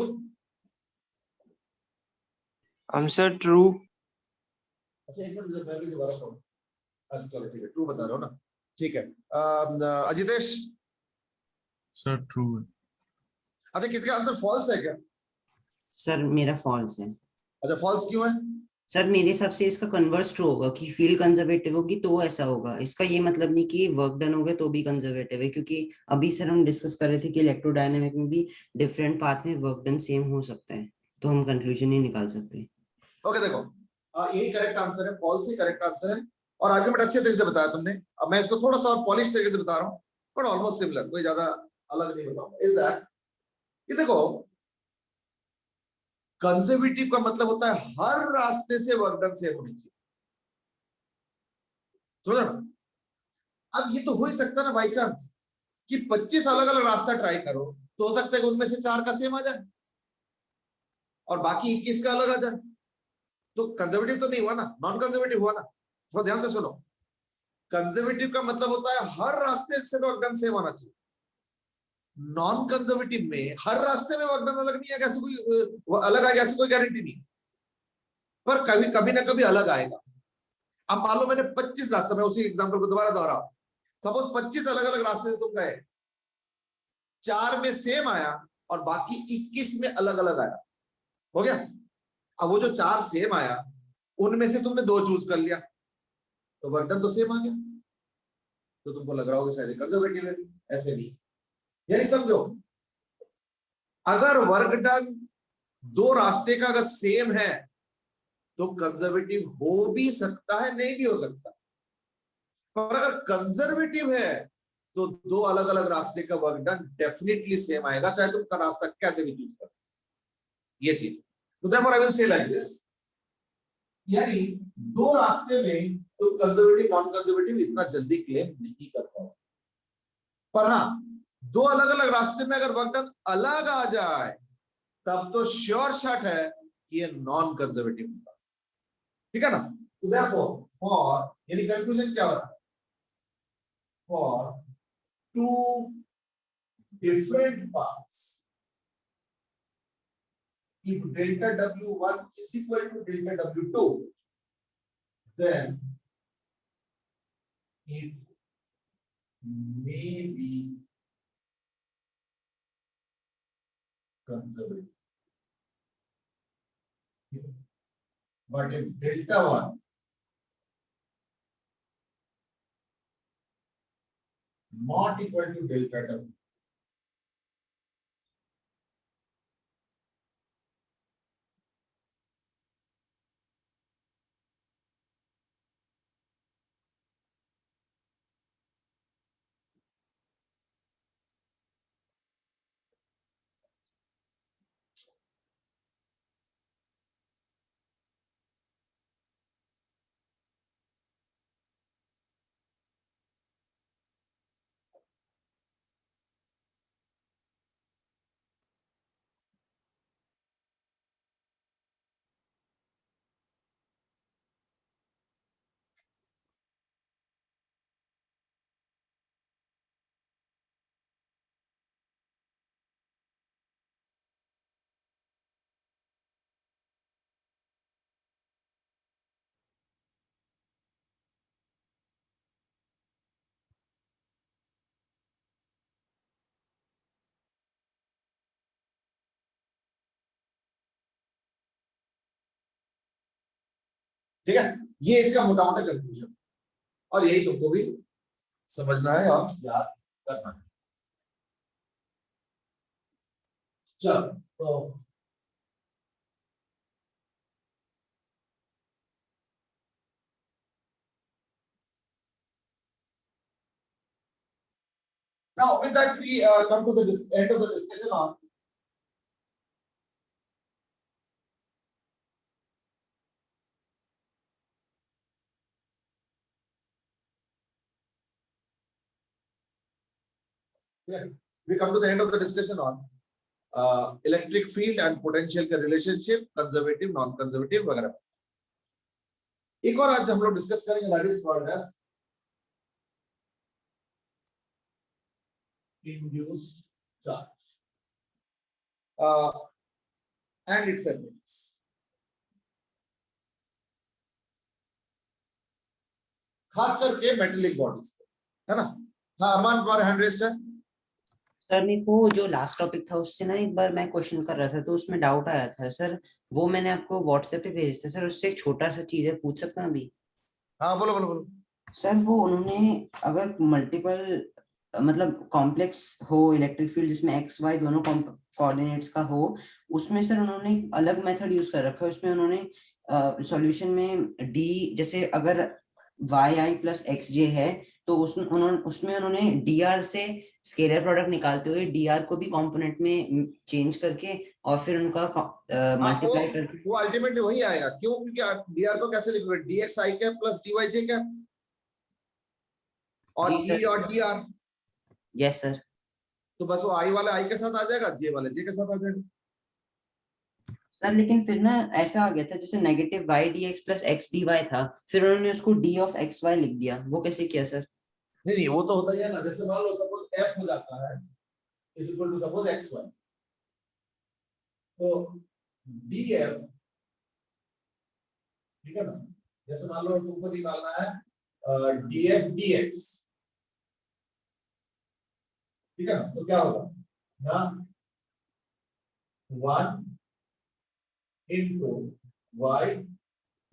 Answer true. अच्छा एक मिनट, मैं भी दोबारा पढ़ूं। अच्छा चलो ठीक है, ट्रू बता रहे हो ना, ठीक है। अजितेश? सर ट्रू है। अच्छा किसका आंसर फॉल्स है क्या? सर मेरा फॉल्स है। अच्छा फॉल्स क्यों है? सर मेरे हिसाब से इसका कन्वर्स ट्रू होगा कि फील्ड कंजर्वेटिव होगी तो ऐसा होगा। इसका ये मतलब नहीं कि वर्क डन हो गया तो भी कंजर्वेटिव है, क्योंकि अभी सर हम डिस्कस कर रहे थे कि इलेक्ट्रोडायनेमिक में भी डिफरेंट पाथ में वर्क डन सेम हो सकता है, तो हम कंक्लूजन नहीं निकाल सकते। ओके देखो, यही करेक्ट आंसर है, फॉल्स ही करेक्ट आंसर है, और आर्गुमेंट अच्छे तरीके से बताया तुमने। अब मैं इसको थोड़ा सा और पॉलिश तरीके से बता रहा हूँ, बट ऑलमोस्ट सिमिलर, कोई ज्यादा अलग नहीं बताऊंगा। इज दैट ये देखो, कंजर्वेटिव का मतलब होता है हर रास्ते से वर्क डन सेम होनी चाहिए, समझो ना। अब ये तो हो ही सकता है ना बाई चांस कि 25 अलग अलग रास्ता ट्राई करो, तो हो सकता है कि उनमें से 4 का सेम आ जाए और बाकी 21 का अलग आ जाए, तो कंजर्वेटिव तो नहीं हुआ ना, नॉन कंजर्वेटिव हुआ ना। थोड़ा ध्यान से सुनो, कंजर्वेटिव का मतलब होता है हर रास्ते से वर्क डन सेम आना चाहिए। नॉन कंजर्वेटिव में हर रास्ते में वर्क डन अलग नहीं है, कैसे कोई अलग आएगा ऐसी कोई गारंटी नहीं, पर कभी कभी ना कभी अलग आएगा। अब मान लो मैंने 25 रास्ते, मैं उसी एग्जांपल को दोबारा दोहराऊं, सपोज 25 अलग अलग रास्ते से तुम गए, 4 में सेम आया और बाकी 21 में अलग अलग आया, हो गया। अब वो जो 4 सेम आया उनमें से तुमने 2 चूज कर लिया तो वर्क डन तो सेम आ गया, तो तुमको लग रहा होगा शायद कंजर्वेटिव है, ऐसे नहीं। यानी समझो, अगर वर्क डन 2 रास्ते का अगर सेम है तो कंजर्वेटिव हो भी सकता है, नहीं भी हो सकता। पर अगर कंजर्वेटिव है तो 2 अलग अलग रास्ते का वर्क डन डेफिनेटली सेम आएगा, चाहे तुम का रास्ता कैसे भी चूज करो, ये चीज। तो therefore I will say like this, यानी 2 रास्ते में तुम कंजर्वेटिव नॉन कंजर्वेटिव इतना जल्दी क्लेम नहीं कर पाओ। पर हाँ, 2 अलग अलग रास्ते में अगर वर्क डन अलग आ जाए तब तो श्योर शॉट है कि ये नॉन कंजर्वेटिव होगा, ठीक है ना। तो देयरफॉर फॉर, यानी कंक्लूजन क्या हो रहा है, for 2 different paths, if delta W1 is equal to delta W2, then it may be conservative. But if delta 1 not equal to delta W, ठीक है। ये इसका मोटा मोटा कंक्लूजन, और यही तुमको भी समझना है और याद करना है। चलो तो now with that we come to the end of the discussion on we come to the end of the discussion on electric field and potential का रिलेशनशिप, कंजर्वेटिव नॉन कंजर्वेटिव वगैरह। एक और आज हम लोग डिस्कस करेंगे, that is called as induced charge and its effects। खास करके मेटेलिक बॉडीज है ना। हाँ अरमान, तुम्हारे हैंड रेस्ट है। सर मेरे को जो लास्ट टॉपिक था उससे ना एक बार मैं क्वेश्चन कर रहा था तो उसमें डाउट आया था सर, वो मैंने आपको व्हाट्सएप पे भेजा था सर। उससे एक छोटा सा चीज है, पूछ सकता हूं अभी? हाँ बोलो बोलो बोलो। सर वो उन्होंने अगर मल्टीपल मतलब कॉम्प्लेक्स हो इलेक्ट्रिक फील्ड जिसमें एक्स वाई दोनों कोऑर्डिनेट्स का हो, उसमें सर उन्होंने एक अलग मेथड यूज कर रखा है। उसमें उन्होंने सॉल्यूशन में डी, जैसे अगर वाई आई प्लस एक्स जे है तो उसमें उन्होंने डी आर से स्केलर प्रोडक्ट निकालते हुए डी आर को भी कंपोनेंट में चेंज करके और फिर उनका मल्टीप्लाई करके वो अल्टीमेटली वही आएगा। क्यों? क्योंकि डी आर को कैसे लिखोगे, D X I cap plus D Y J cap और जी E dot D R. Yes sir. तो बस वो आई वाले आई के साथ आ जाएगा, जे वाले जे के साथ आ जाएगा। सर लेकिन फिर ना ऐसा आ गया था जैसे negative Y D X plus X D Y था, फिर उन्होंने उसको डी ऑफ एक्स वाई लिख दिया। वो कैसे किया सर? नहीं वो तो होता ही है ना। जैसे मान लो सपोज एफ हो जाता है is equal to suppose X Y, तो डी एफ, ठीक है ना। जैसे मान लो तुमको निकालना है डी एफ डी एक्स, ठीक है ना। तो क्या होगा ना, 1 into y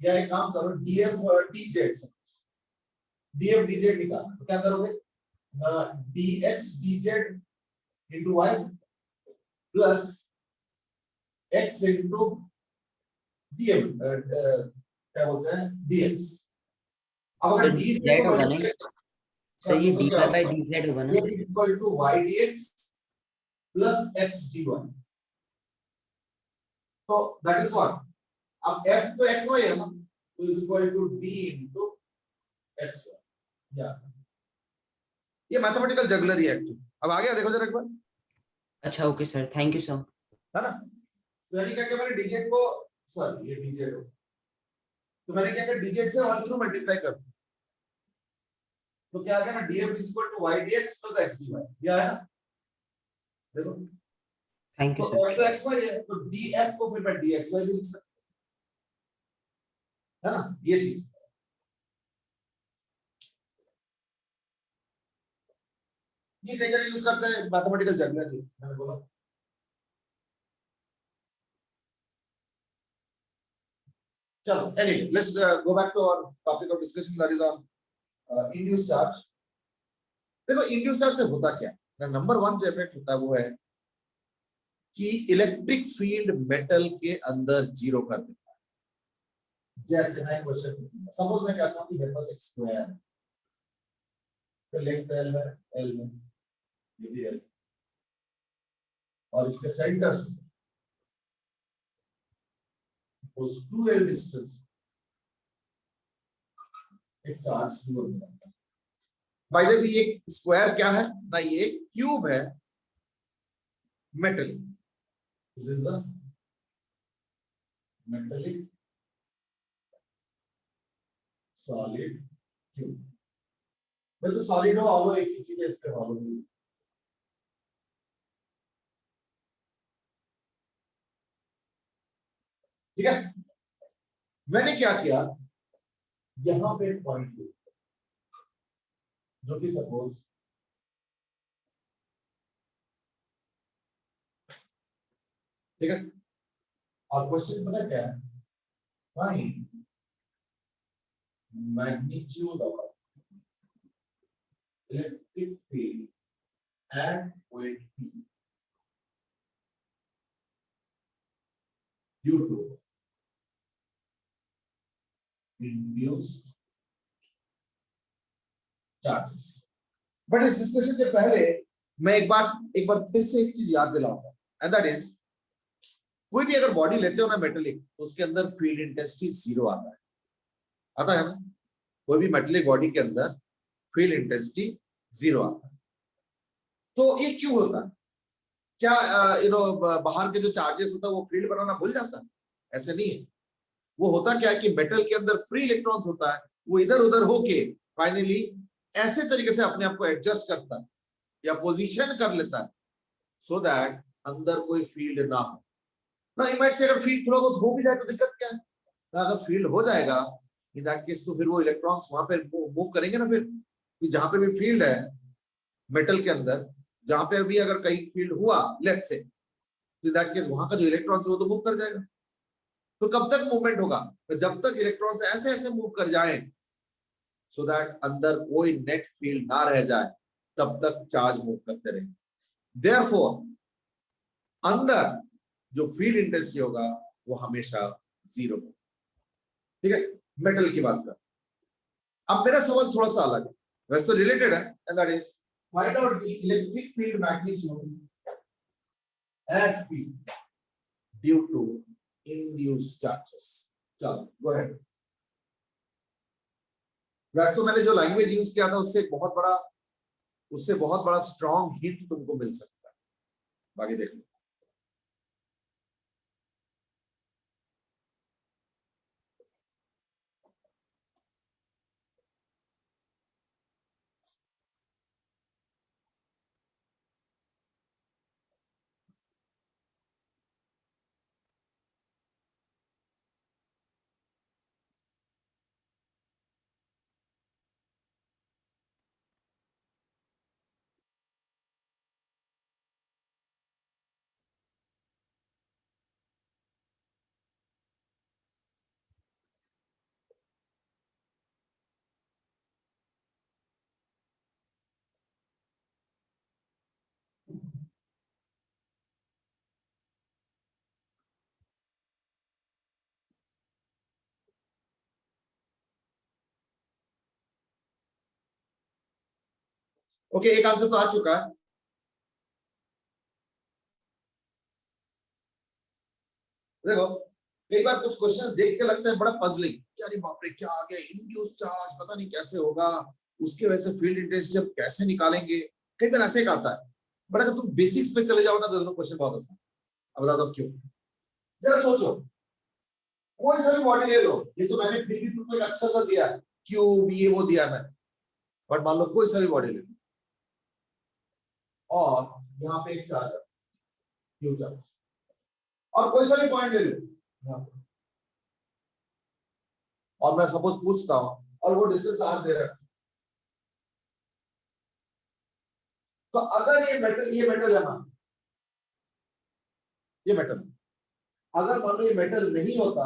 या एक काम करो, डीएफ डीजेड, डीएफ डीजेड निकालना, तो क्या करोगे, DX DZ into Y plus X into DM, क्या बोलते हैं, डीएक्स। अब तो अगर डी dz होगा नहीं सर, ये dy by dz होगा ना। Equal to Y DX plus X DY, तो दैट इज व्हाट, अब f तो xy है ना, तो is equal to d into xy। या ये मैथमेटिकल जगलरी है एक्चुअली। अब आ गया, देखो जरा एक बार, अच्छा okay sir, thank you sir. है ना। तो यानी क्या कि मैंने डीजेड को, सॉरी ये डीजेड हो, तो मैंने क्या किया, डीजेड से 1 थ्रू मल्टीप्लाई कर दिया, तो क्या आ गया ना, df is equal to y dx plus x dy, ये आया ना, देखो। थैंक यू तो सर। y तो xy है, तो df को फिर मैं dxy भी लिख सकता हूं, है ना, ये चीज। ये कई जगह यूज करते हैं मैथमेटिकल जगलरी, मैंने बोला। चलो, anyway, let's go back to our topic of discussion, that is on induced charge। देखो induced charge से होता क्या है, नंबर 1 जो इफेक्ट होता है वो है कि इलेक्ट्रिक फील्ड मेटल के अंदर जीरो कर देता है। जैसे मैं क्वेश्चन, सपोज मैं कहता हूं कि मेरे पास एक स्क्वायर है, तो लेंथ L है, L में ये भी L, और इसके सेंटर से उस 2L डिस्टेंस एक चार्ज Q होता है। बाय द वे, ये स्क्वायर क्या है ना, ये क्यूब है metallic, this is a metallic solid cube. वैसे सॉलिड हो ऑलो एक ही चीज है, इसके ऑलो भी, ठीक है। मैंने क्या किया, यहां पे एक पॉइंट लिया, जो कि सपोज ठीक है, और क्वेश्चन पता क्या है, find magnitude of electric field at point P due to induced charges. But इस डिस्कशन के पहले मैं एक बार फिर से एक चीज याद दिलाऊंगा, एंड दैट इज, कोई भी अगर बॉडी लेते हो ना मेटेलिक, तो उसके अंदर फील्ड इंटेंसिटी 0 आता है ना, कोई भी मेटेलिक बॉडी के अंदर फील्ड इंटेंसिटी 0 आता है। तो ये क्यों होता है, क्या बाहर के जो चार्जेस होता है वो फील्ड बनाना भूल जाता है? ऐसे नहीं है। वो होता क्या है कि मेटल के अंदर फ्री इलेक्ट्रॉन्स होता है, वो इधर उधर होके फाइनली ऐसे तरीके से अपने आप को एडजस्ट करता है या पोजीशन कर लेता है, सो दैट अंदर कोई फील्ड ना हो ना। इमेज से अगर फील्ड थोड़ा बहुत हो भी जाए तो दिक्कत क्या है ना, अगर फील्ड हो जाएगा इन दैट केस, तो फिर वो इलेक्ट्रॉन्स वहां पे मूव करेंगे ना, फिर जहां पे भी फील्ड है मेटल के अंदर, जहां पे अभी अगर कहीं फील्ड हुआ लेट्स से, तो इन दैट केस वहां का जो इलेक्ट्रॉन्स है वो तो मूव कर जाएगा। तो कब तक मूवमेंट होगा, तो जब तक इलेक्ट्रॉन्स ऐसे ऐसे मूव कर जाएं सो दैट अंदर कोई नेट फील्ड ना रह जाए, तब तक चार्ज मूव करते रहेंगे। देयरफॉर अंदर जो फील्ड इंटेंसिटी होगा वो हमेशा 0 होगा, ठीक है। मेटल की बात कर, अब मेरा सवाल थोड़ा सा अलग है, वैसे तो रिलेटेड है, and that is find out the electric field magnitude at P due to induced charges। चलो गो अहेड। वैसे तो मैंने जो लैंग्वेज यूज किया था उससे बहुत बड़ा स्ट्रॉन्ग हिंट तुमको मिल सकता है, बाकी देख लो। ओके, एक आंसर तो आ चुका है। देखो कई बार कुछ क्वेश्चन देख के लगता है बड़ा पजलिंग, अरे बाप रे क्या आ गया, इंड्यूस चार्ज पता नहीं कैसे होगा, उसके वजह से फील्ड इंटेंसिटी हम कैसे निकालेंगे, कई बार ऐसे एक आता है। बट अगर तुम बेसिक्स पे चले जाओ ना तो क्वेश्चन बहुत आसान। अब बता दो क्यों। जरा सोचो, कोई सा भी बॉडी ले लो, ये तो मैंने फिर भी तुमको एक अच्छा सा दिया है, क्यूब ये वो दिया मैंने, बट मान लो कोई सा भी बॉडी ले लो और यहाँ पे एक चार्ज है क्यू चार्ज, और कोई सा भी पॉइंट ले लो यहाँ पे, और मैं सपोज पूछता हूं और वो डिस्टेंस आर दे रहा है, तो अगर ये मेटल है ना, ये मेटल, अगर मान लो ये मेटल नहीं होता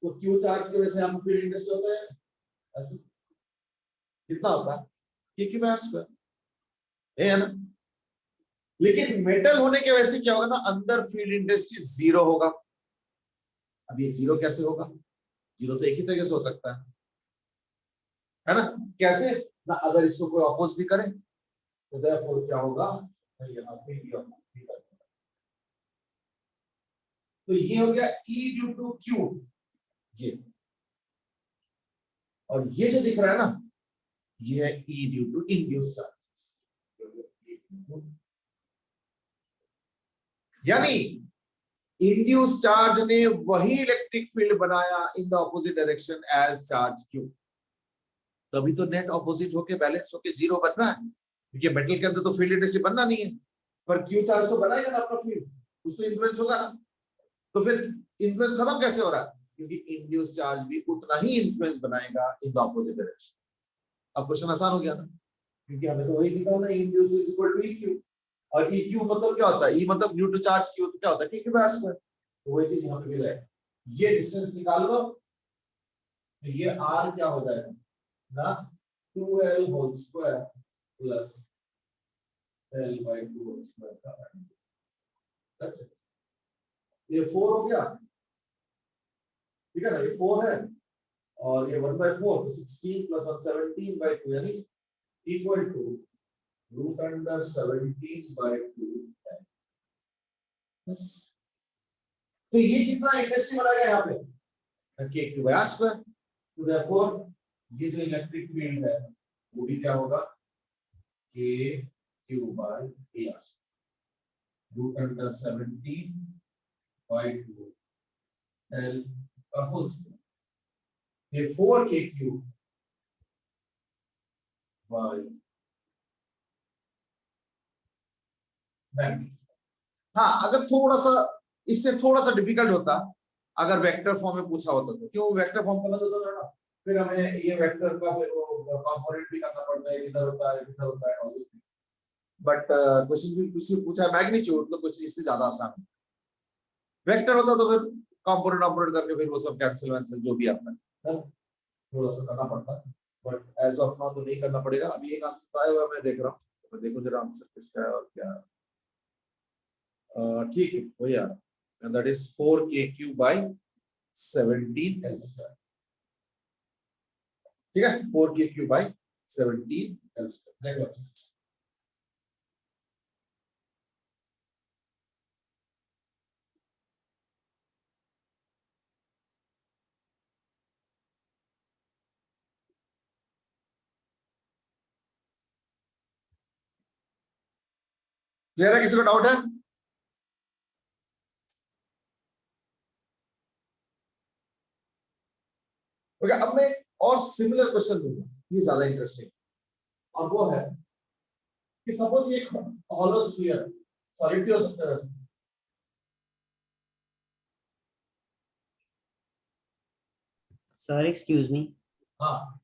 तो क्यू चार्ज की वजह से हम फील्ड इंटेंसिटी होता है ऐसे, कितना होता है K Q by R square, है ना। लेकिन मेटल होने की वजह से क्या होगा ना, अंदर फील्ड इंटेंसिटी जीरो होगा। अब ये जीरो कैसे होगा, जीरो तो एक ही तरीके से हो सकता है ना, कैसे ना, अगर इसको कोई अपोज भी करे तो देयरफॉर क्या होगा, यहाँ पे तो ये हो गया E ड्यू टू Q, ये, और ये जो दिख रहा है ना, ये है E due to induce charge, यानी इंड्यूस चार्ज ने वही इलेक्ट्रिक फील्ड बनाया in the opposite direction as charge Q। तभी तो नेट ऑपोजिट होके बैलेंस होके जीरो बनना है, क्योंकि मेटल के अंदर तो फील्ड इंटेंसिटी बनना नहीं है, पर क्यू चार्ज तो बनाएगा ना अपना फील्ड, उस तो इन्फ्लुएंस होगा ना। तो फिर इन्फ्लुएंस खत्म कैसे हो रहा है, क्योंकि इंड्यूस चार्ज भी उतना ही इन्फ्लुएंस बनाएगा इन द ऑपोजिट डायरेक्शन। अब क्वेश्चन आसान हो गया ना, क्योंकि हमें तो वही दिखा ना, induce is equal to EQ, और EQ मतलब क्या होता है, E मतलब न्यू टू चार्ज Q, तो क्या होता है K Q by R square, तो वही चीज यहाँ पे मिला है। ये डिस्टेंस निकाल लो, तो ये R क्या हो जाएगा ना, 2L whole square plus L by 2 whole square का, दैट्स इट। ये 4 हो गया, ठीक है ना, ये 4 है, और ये 1/4 तो 16 प्लस 1 17/2, यानी इक्वल टू रूट अंडर 17/2 है। बस, तो ये कितना इंडस्ट्री बनाएगा यहाँ पे, K Q by R square, तो देयरफॉर ये जो इलेक्ट्रिक फील्ड है वो भी क्या होगा, K Q by R square, root under 17/2 L का होल स्क्वायर, ये 4 K Q by मैग्नीट्यूड। हाँ, अगर थोड़ा सा इससे थोड़ा सा डिफिकल्ट होता अगर वेक्टर फॉर्म में पूछा होता, तो क्यों वेक्टर फॉर्म का मतलब ना, फिर हमें ये वेक्टर का फिर वो कंपोनेंट भी करना पड़ता है, इधर होता है इधर होता है, all this things. But question भी किसी पूछा मैग्नीट्यूड, तो क्वेश्चन इससे ज्यादा आसान है। वेक्टर होता तो फिर कंपोनेंट ऑपरेट करके फिर वो सब कैंसिल वैंसिल जो भी आपने थोड़ा सा करना पड़ता, बट एज ऑफ नाउ तो नहीं करना पड़ेगा। अभी एक आंसर तो आया हुआ मैं देख रहा हूँ, तो देखो जरा आंसर किसका है और क्या। ठीक है, वही आ रहा, and that is 4KQ by 17 L square, ठीक है, 4KQ by 17 L square। देखो क्लियर है, किसी को डाउट है? ओके, अब मैं और सिमिलर क्वेश्चन दूंगा, ये ज्यादा इंटरेस्टिंग, और वो है कि सपोज ये हॉलो स्फीयर सॉलिड भी हो सकता है, सर एक्सक्यूज मी, हाँ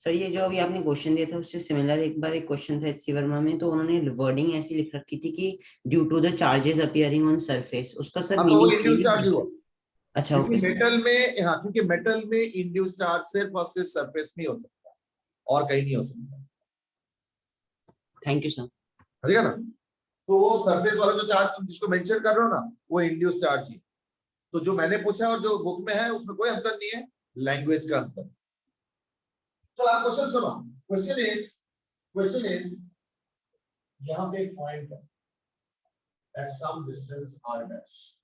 सर ये जो अभी आपने क्वेश्चन दिया था उससे सिमिलर एक बार एक क्वेश्चन था HC वर्मा में, तो उन्होंने वर्डिंग ऐसी लिख रखी थी कि due to the charges appearing on surface, उसका सर हाँ, तो वो मीनिंग इंड्यूस चार्ज हुआ। अच्छा ओके क्योंकि सर, मेटल में, हाँ, क्योंकि मेटल में इंड्यूस चार्ज सिर्फ और सिर्फ सरफेस में हो सकता है और कहीं नहीं हो सकता। Thank you sir. ठीक है ना, तो वो सरफेस वाला जो चार्ज तुम जिसको मेंशन कर रहे हो ना, वो इंड्यूस चार्ज ही। तो जो मैंने पूछा और जो बुक में है उसमें कोई अंतर नहीं है, लैंग्वेज का अंतर। चलो आप क्वेश्चन सुनो। क्वेश्चन इज यहाँ पे एक पॉइंट है at some distance r dash.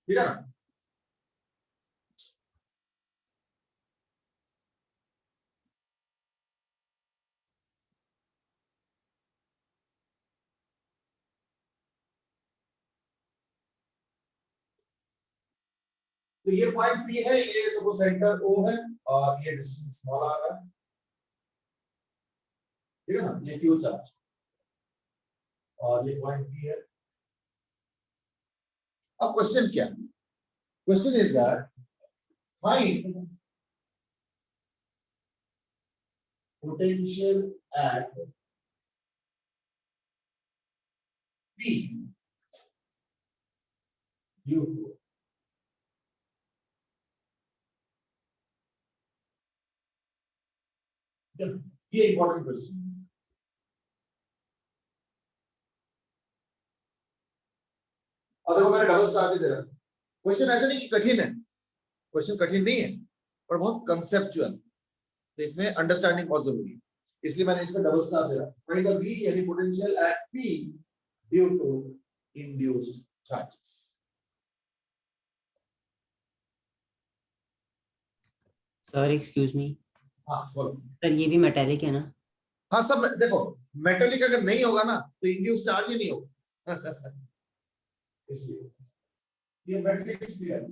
ठीक है ना? तो ये पॉइंट P है, ये सपोज सेंटर O है और ये डिस्टेंस स्मॉल r है, ठीक है ना? ये Q चार्ज और ये पॉइंट P है। अब क्वेश्चन क्या है? Question is that find potential at P due to ये इंपॉर्टेंट क्वेश्चन। और देखो मैंने डबल स्टार भी दे रहा। क्वेश्चन ऐसा नहीं कि कठिन है, क्वेश्चन कठिन नहीं है पर बहुत कंसेप्चुअल, तो इसमें अंडरस्टैंडिंग बहुत जरूरी है, इसलिए मैंने इसमें डबल स्टार दे रहा। फाइंड द V यानी potential at P due to induced charges. Sir excuse me, हाँ बोलो। सर ये भी मेटेलिक है ना? हाँ सब देखो, मेटेलिक अगर नहीं होगा ना तो इंड्यूस चार्ज ही नहीं होगा। इसलिए ये मेटेलिक क्लियर।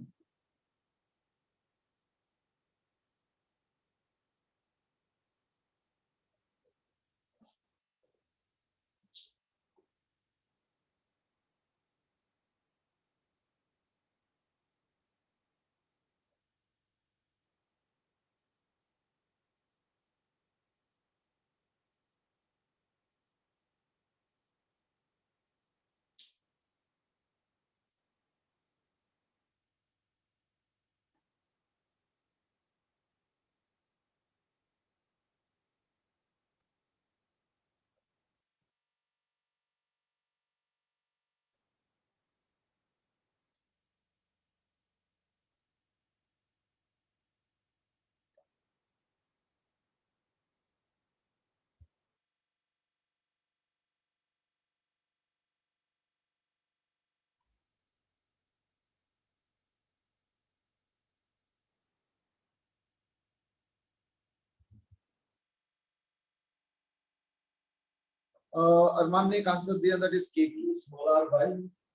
अरमान ने एक आंसर दिया, that is KQ small r by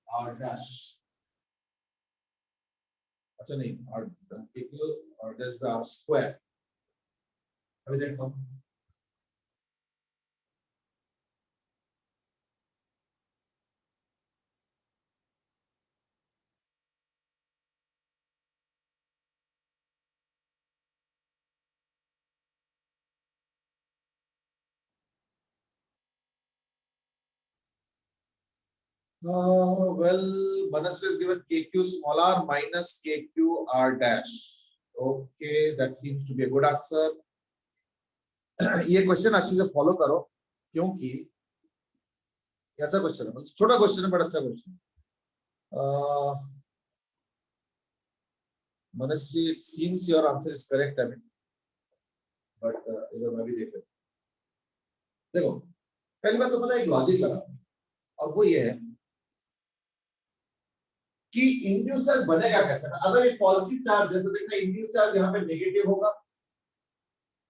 r dash. अच्छा नहीं, r KQ r dash by r square. अभी देखता हूं। Well, Manasvi is given KQ small r minus KQ r dash. Okay, that seems to be a good answer. ये question अच्छे से follow करो क्योंकि अच्छा क्वेश्चन है, छोटा क्वेश्चन है बड़ा अच्छा question. Manasvi, it seems your answer is correct, I mean, but इधर मैं भी देख लेता। देखो पहली बात तो पता है, एक लॉजिक लगा और वो ये है कि इंड्यूस चार्ज बनेगा कैसे। अगर एक पॉजिटिव चार्ज है तो देखना इंड्यूस चार्ज यहाँ पे नेगेटिव होगा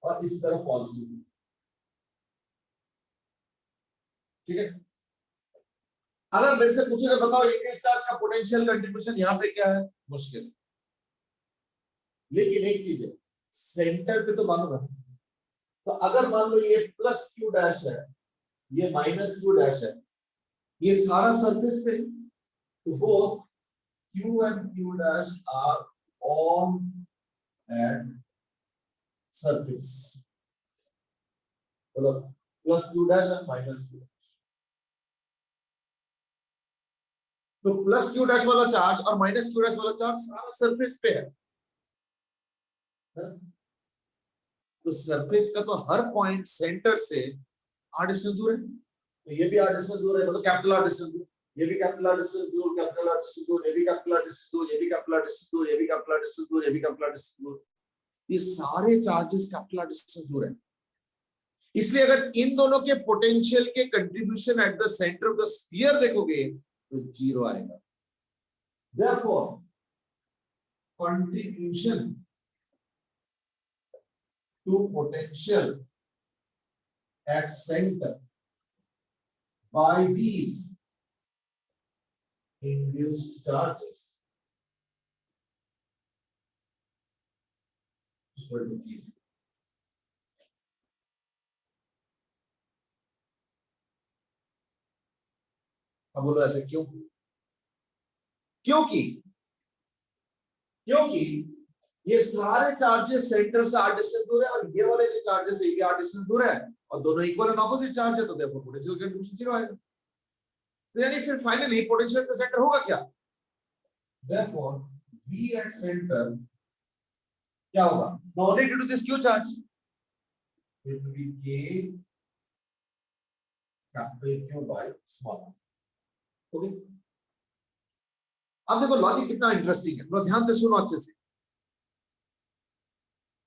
और इस तरफ पॉजिटिव, ठीक है। अगर मेरे से पूछेगा बताओ इंड्यूस चार्ज का पोटेंशियल कंट्रीब्यूशन यहाँ पे क्या है, मुश्किल। लेकिन एक चीज है, सेंटर पे तो मालूम है। तो अगर मान लो ये प्लस क्यू डैश है, ये माइनस क्यू डैश है, ये सारा सरफेस पे, तो वो Q and Q dash are on at surface. मतलब plus Q dash and minus Q dash. तो plus Q dash वाला चार्ज और minus Q dash वाला चार्ज सारा सरफेस पे है। तो सरफेस का तो हर पॉइंट सेंटर से r डिस्टेंस दूर है, तो ये भी r डिस्टेंस दूर है, मतलब कैपिटल R डिस्टेंस दूर। ये भी कैपिटल डिस्टेंस दूर, कैपिटल डिस्टेंस दूर, ये भी कैपिटल डिस्टेंस दूर, ये भी कैपिटल डिस्टेंस दूर, ये भी कैपिटल डिस्टेंस दूर, ये भी कैपिटल डिस्टेंस दूर, ये सारे चार्जेस कैपिटल डिस्टेंस दूर है। इसलिए अगर इन दोनों के पोटेंशियल के contribution at the centre of the sphere देखोगे तो 0 आएगा। Therefore, contribution to potential at center by these induced charges equal to 0. अब बोलो ऐसे क्यों? क्योंकि ये सारे चार्जेस सेंटर से r डिस्टेंस दूर है और ये वाले जो चार्जेस ये भी r डिस्टेंस दूर है और दोनों इक्वल एंड ऑपोजिट चार्ज है, तो देखो पोटेंशियल कंट्रीब्यूशन 0 आएगा। तो यानी फिर फाइनली पोटेंशियल का सेंटर होगा क्या? Therefore, V at center क्या होगा? Now only due to this Q charge, it will be K capital Q by small r. Okay, अब देखो लॉजिक कितना इंटरेस्टिंग है, थोड़ा ध्यान से सुनो अच्छे से।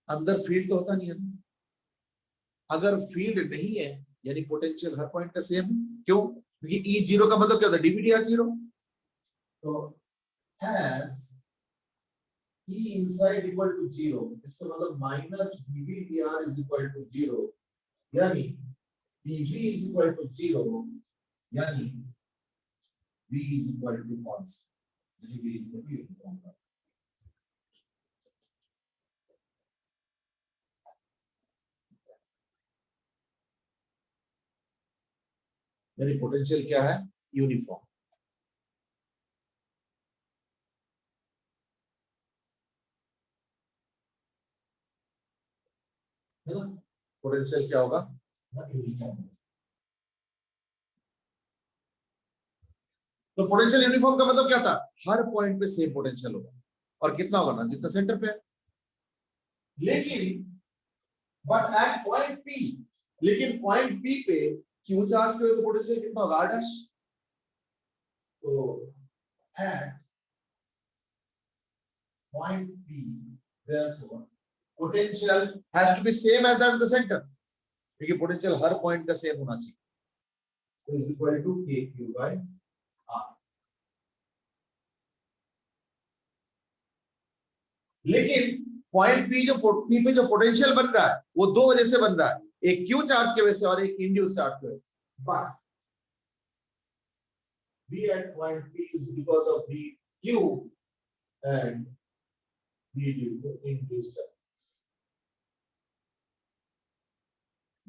अंदर फील्ड तो होता नहीं है ना, अगर फील्ड नहीं है यानी पोटेंशियल हर पॉइंट का सेम है। क्यों? क्योंकि E 0 का मतलब क्या होता है? dVdr 0। तो as E inside equal to 0, इसका मतलब minus dVdr is equal to 0, यानी dV is equal to 0, यानी V is equal to constant, यानी V is equal to uniform। यानी पोटेंशियल क्या है? यूनिफॉर्म। है ना? पोटेंशियल क्या होगा? यूनिफॉर्म। तो पोटेंशियल यूनिफॉर्म का मतलब क्या था? हर पॉइंट पे सेम पोटेंशियल होगा और कितना होगा ना, जितना सेंटर पे है। लेकिन बट एट पॉइंट P, लेकिन पॉइंट P पे क्यू चार्ज की वजह से पोटेंशियल कितना होगा? r dash. तो at point P therefore potential has to be same as at the center, क्योंकि पोटेंशियल हर पॉइंट का सेम होना चाहिए। तो is equal to kq by r। लेकिन पॉइंट P पे जो पोटेंशियल बन रहा है वो दो वजह से बन रहा है, एक क्यू चार्ज की वजह से और एक इंड्यूस चार्ज की वजह से। But V at point P is because of VQ and V due to induced charge।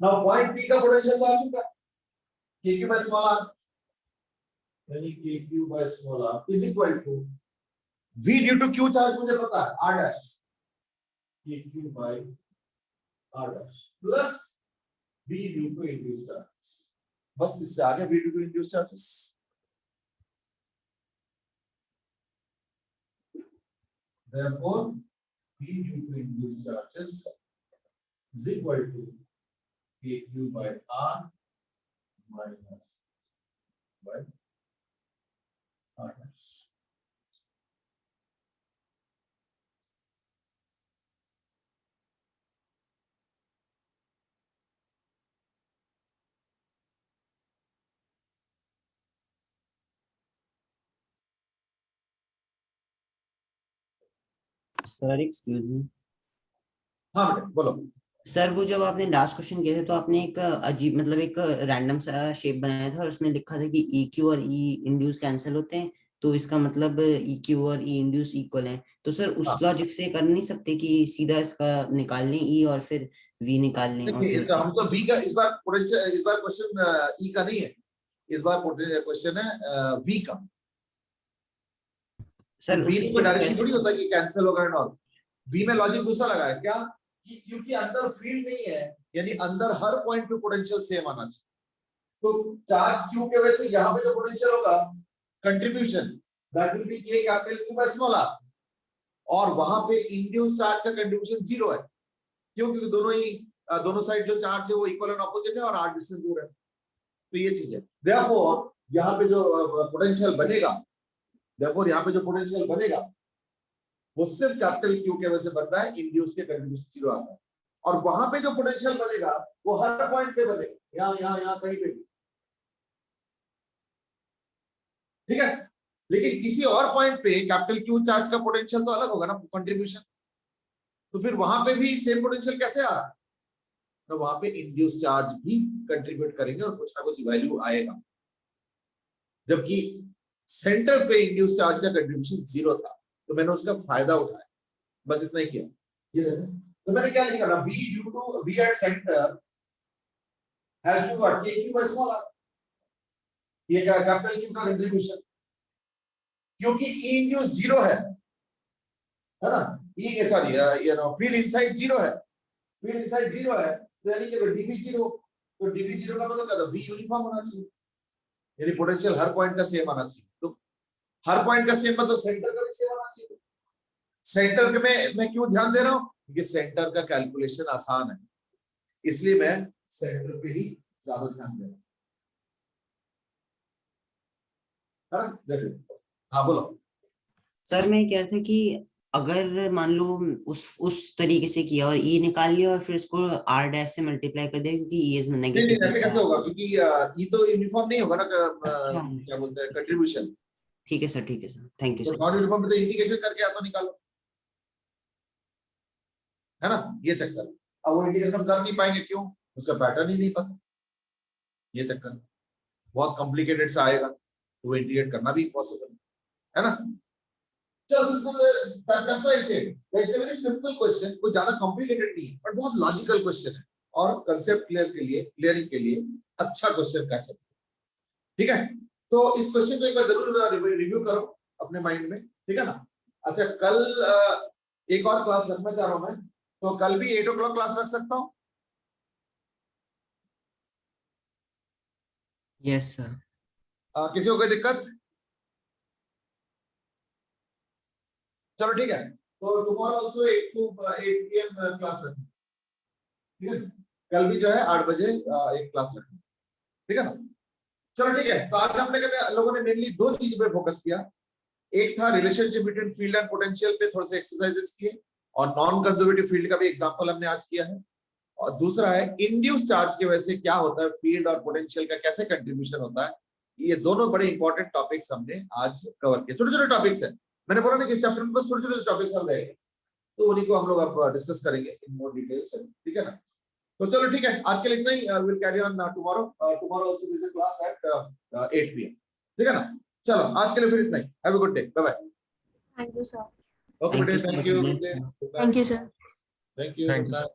Now point P का पोटेंशियल तो आ चुका है, KQ by small r, यानी KQ by small r is equal to V due to Q charge मुझे पता है r dash, KQ by r dash plus V due to induced charges। बस इससे आगे V due to induced charges। Therefore, V due to induced charges is equal to KQ by R minus by R dash। Sir excuse me. हाँ बेटा बोलो। Sir वो जब आपने last question किया था तो आपने एक अजीब मतलब एक रैंडम सा शेप बनाया था और उसमें लिखा था कि EQ और E इंड्यूस कैंसिल होते हैं, तो इसका मतलब EQ और E इंड्यूस इक्वल हैं। तो सर उस लॉजिक से कर नहीं सकते कि सीधा इसका निकाल लें E और फिर V निकाल लें? और फिर हम तो V का इस बार क्वेश्चन E का नहीं है, इस बार क्वेश्चन है V का। सर V में डायरेक्टली थोड़ी होता है कि कैंसिल होगा एंड ऑल। V में लॉजिक दूसरा लगा है क्या कि क्योंकि अंदर फील्ड नहीं है यानी अंदर हर पॉइंट पे पोटेंशियल सेम आना चाहिए। तो चार्ज Q के वजह से यहाँ पे जो पोटेंशियल होगा contribution that will B K capital Q by small r, और वहां पे इंड्यूस चार्ज का कंट्रीब्यूशन 0 है। क्यों? क्योंकि दोनों साइड जो चार्ज है वो इक्वल एंड ऑपोजिट है और r डिस्टेंस दूर है। तो ये चीज है। Therefore यहाँ पे जो पोटेंशियल बनेगा, therefore यहाँ पे जो पोटेंशियल बनेगा वो सिर्फ कैपिटल क्यू के वजह से बन रहा है, इंड्यूस के कंट्रीब्यूशन 0 आता है। और वहां पे जो पोटेंशियल बनेगा वो हर पॉइंट पे बनेगा, यहाँ कहीं पे भी, ठीक है। लेकिन किसी और पॉइंट पे कैपिटल क्यू चार्ज का पोटेंशियल तो अलग होगा ना, कंट्रीब्यूशन, तो फिर वहां पे भी सेम पोटेंशियल कैसे आ रहा है? तो वहां पे इंड्यूस चार्ज भी कंट्रीब्यूट करेंगे और कुछ ना कुछ वैल्यू आएगा, जबकि सेंटर पे इंड्यूस चार्ज का कंट्रीब्यूशन 0 था, तो मैंने उसका फायदा उठाया, बस इतना ही किया। ये देखो, तो मैंने क्या लिखा ना, V due to V at center has to what, KQ by small r, ये क्या कैपिटल Q का कंट्रीब्यूशन, क्योंकि E इंड्यूस 0 है ना, E सॉरी ये नो फील्ड इनसाइड 0 है, फील्ड इनसाइड 0 है, तो यानी कि dV 0, तो dV 0 का मतलब क्या था, V यूनिफॉर्म होना चाहिए, यानी पोटेंशियल हर पॉइंट का सेम आना चाहिए। तो हर पॉइंट का सेम मतलब सेंटर का भी सेम आना चाहिए। सेंटर में मैं क्यों ध्यान दे रहा हूं, क्योंकि सेंटर का कैलकुलेशन आसान है, इसलिए मैं सेंटर पे ही ज्यादा ध्यान दे रहा हूं, देखो। हाँ बोलो सर मैं कह रहा था कि अगर मान लो उस तरीके से किया और ई निकाल लिया और फिर इसको आर डैश से मल्टीप्लाई कर दिया, क्योंकि ई इज नहीं नेगेटिव। ऐसे कैसे होगा, क्योंकि ये तो यूनिफॉर्म नहीं होगा ना, क्या बोलते हैं कंट्रीब्यूशन। ठीक है सर, ठीक है सर, थैंक यू तो सर। नॉन यूनिफॉर्म में तो इंडिकेशन करके या तो निकालो, है ना, ये चक्कर। अब वो इंडिकेशन कर नहीं पाएंगे, क्यों, उसका पैटर्न ही नहीं पता, ये चक्कर बहुत कॉम्प्लिकेटेड सा आएगा, तो वो इंडिकेट करना भी इम्पॉसिबल है ना। चलो that's why I said that's a very simple question, कोई ज्यादा कॉम्प्लिकेटेड नहीं है, बट बहुत लॉजिकल क्वेश्चन है और कंसेप्ट क्लियरिंग के लिए अच्छा क्वेश्चन कह सकते हैं, ठीक है। तो इस क्वेश्चन को एक बार जरूर रिव्यू करो अपने माइंड में, ठीक है ना। अच्छा, कल एक और क्लास रखना चाह रहा हूं मैं, तो कल भी 8 o'clock क्लास रख सकता हूँ? Yes sir. किसी को कोई दिक्कत? चलो ठीक है, तो tomorrow also 8 to 8 PM class रखना, ठीक है। कल भी जो है 8 बजे एक क्लास रखना, ठीक है ना। चलो ठीक है, तो आज हमने लोगों ने मेनली 2 चीजों पे फोकस किया। एक था relationship between field and potential पे थोड़े से एक्सरसाइजेस किए, और नॉन कंजर्वेटिव फील्ड का भी एग्जांपल हमने आज किया है। और दूसरा है इंड्यूस चार्ज की वजह से क्या होता है, फील्ड और पोटेंशियल का कैसे कंट्रीब्यूशन होता है। ये दोनों बड़े इंपॉर्टेंट टॉपिक्स हमने आज कवर किए, छोटे छोटे टॉपिक्स है। मैंने बोला ना कि इस चैप्टर में बस छोटे छोटे टॉपिक्स हम रहेंगे, तो उन्हीं को हम लोग अब डिस्कस करेंगे इन मोर डिटेल्स, ठीक है ना। तो चलो ठीक है, आज के लिए इतना ही, will carry on tomorrow also there is a class at 8 PM, ठीक है ना। चलो आज के लिए फिर इतना ही, have a good day, bye bye. Thank you sir. Okay बेटे, thank you, good day, Thank you, sir. Thank you, Thank you, sir.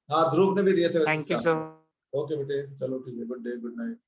हाँ ध्रुव ने भी दिए थे वैसे Thank you, इसका। sir. ओके बेटे, चलो ठीक है, गुड डे, गुड नाइट।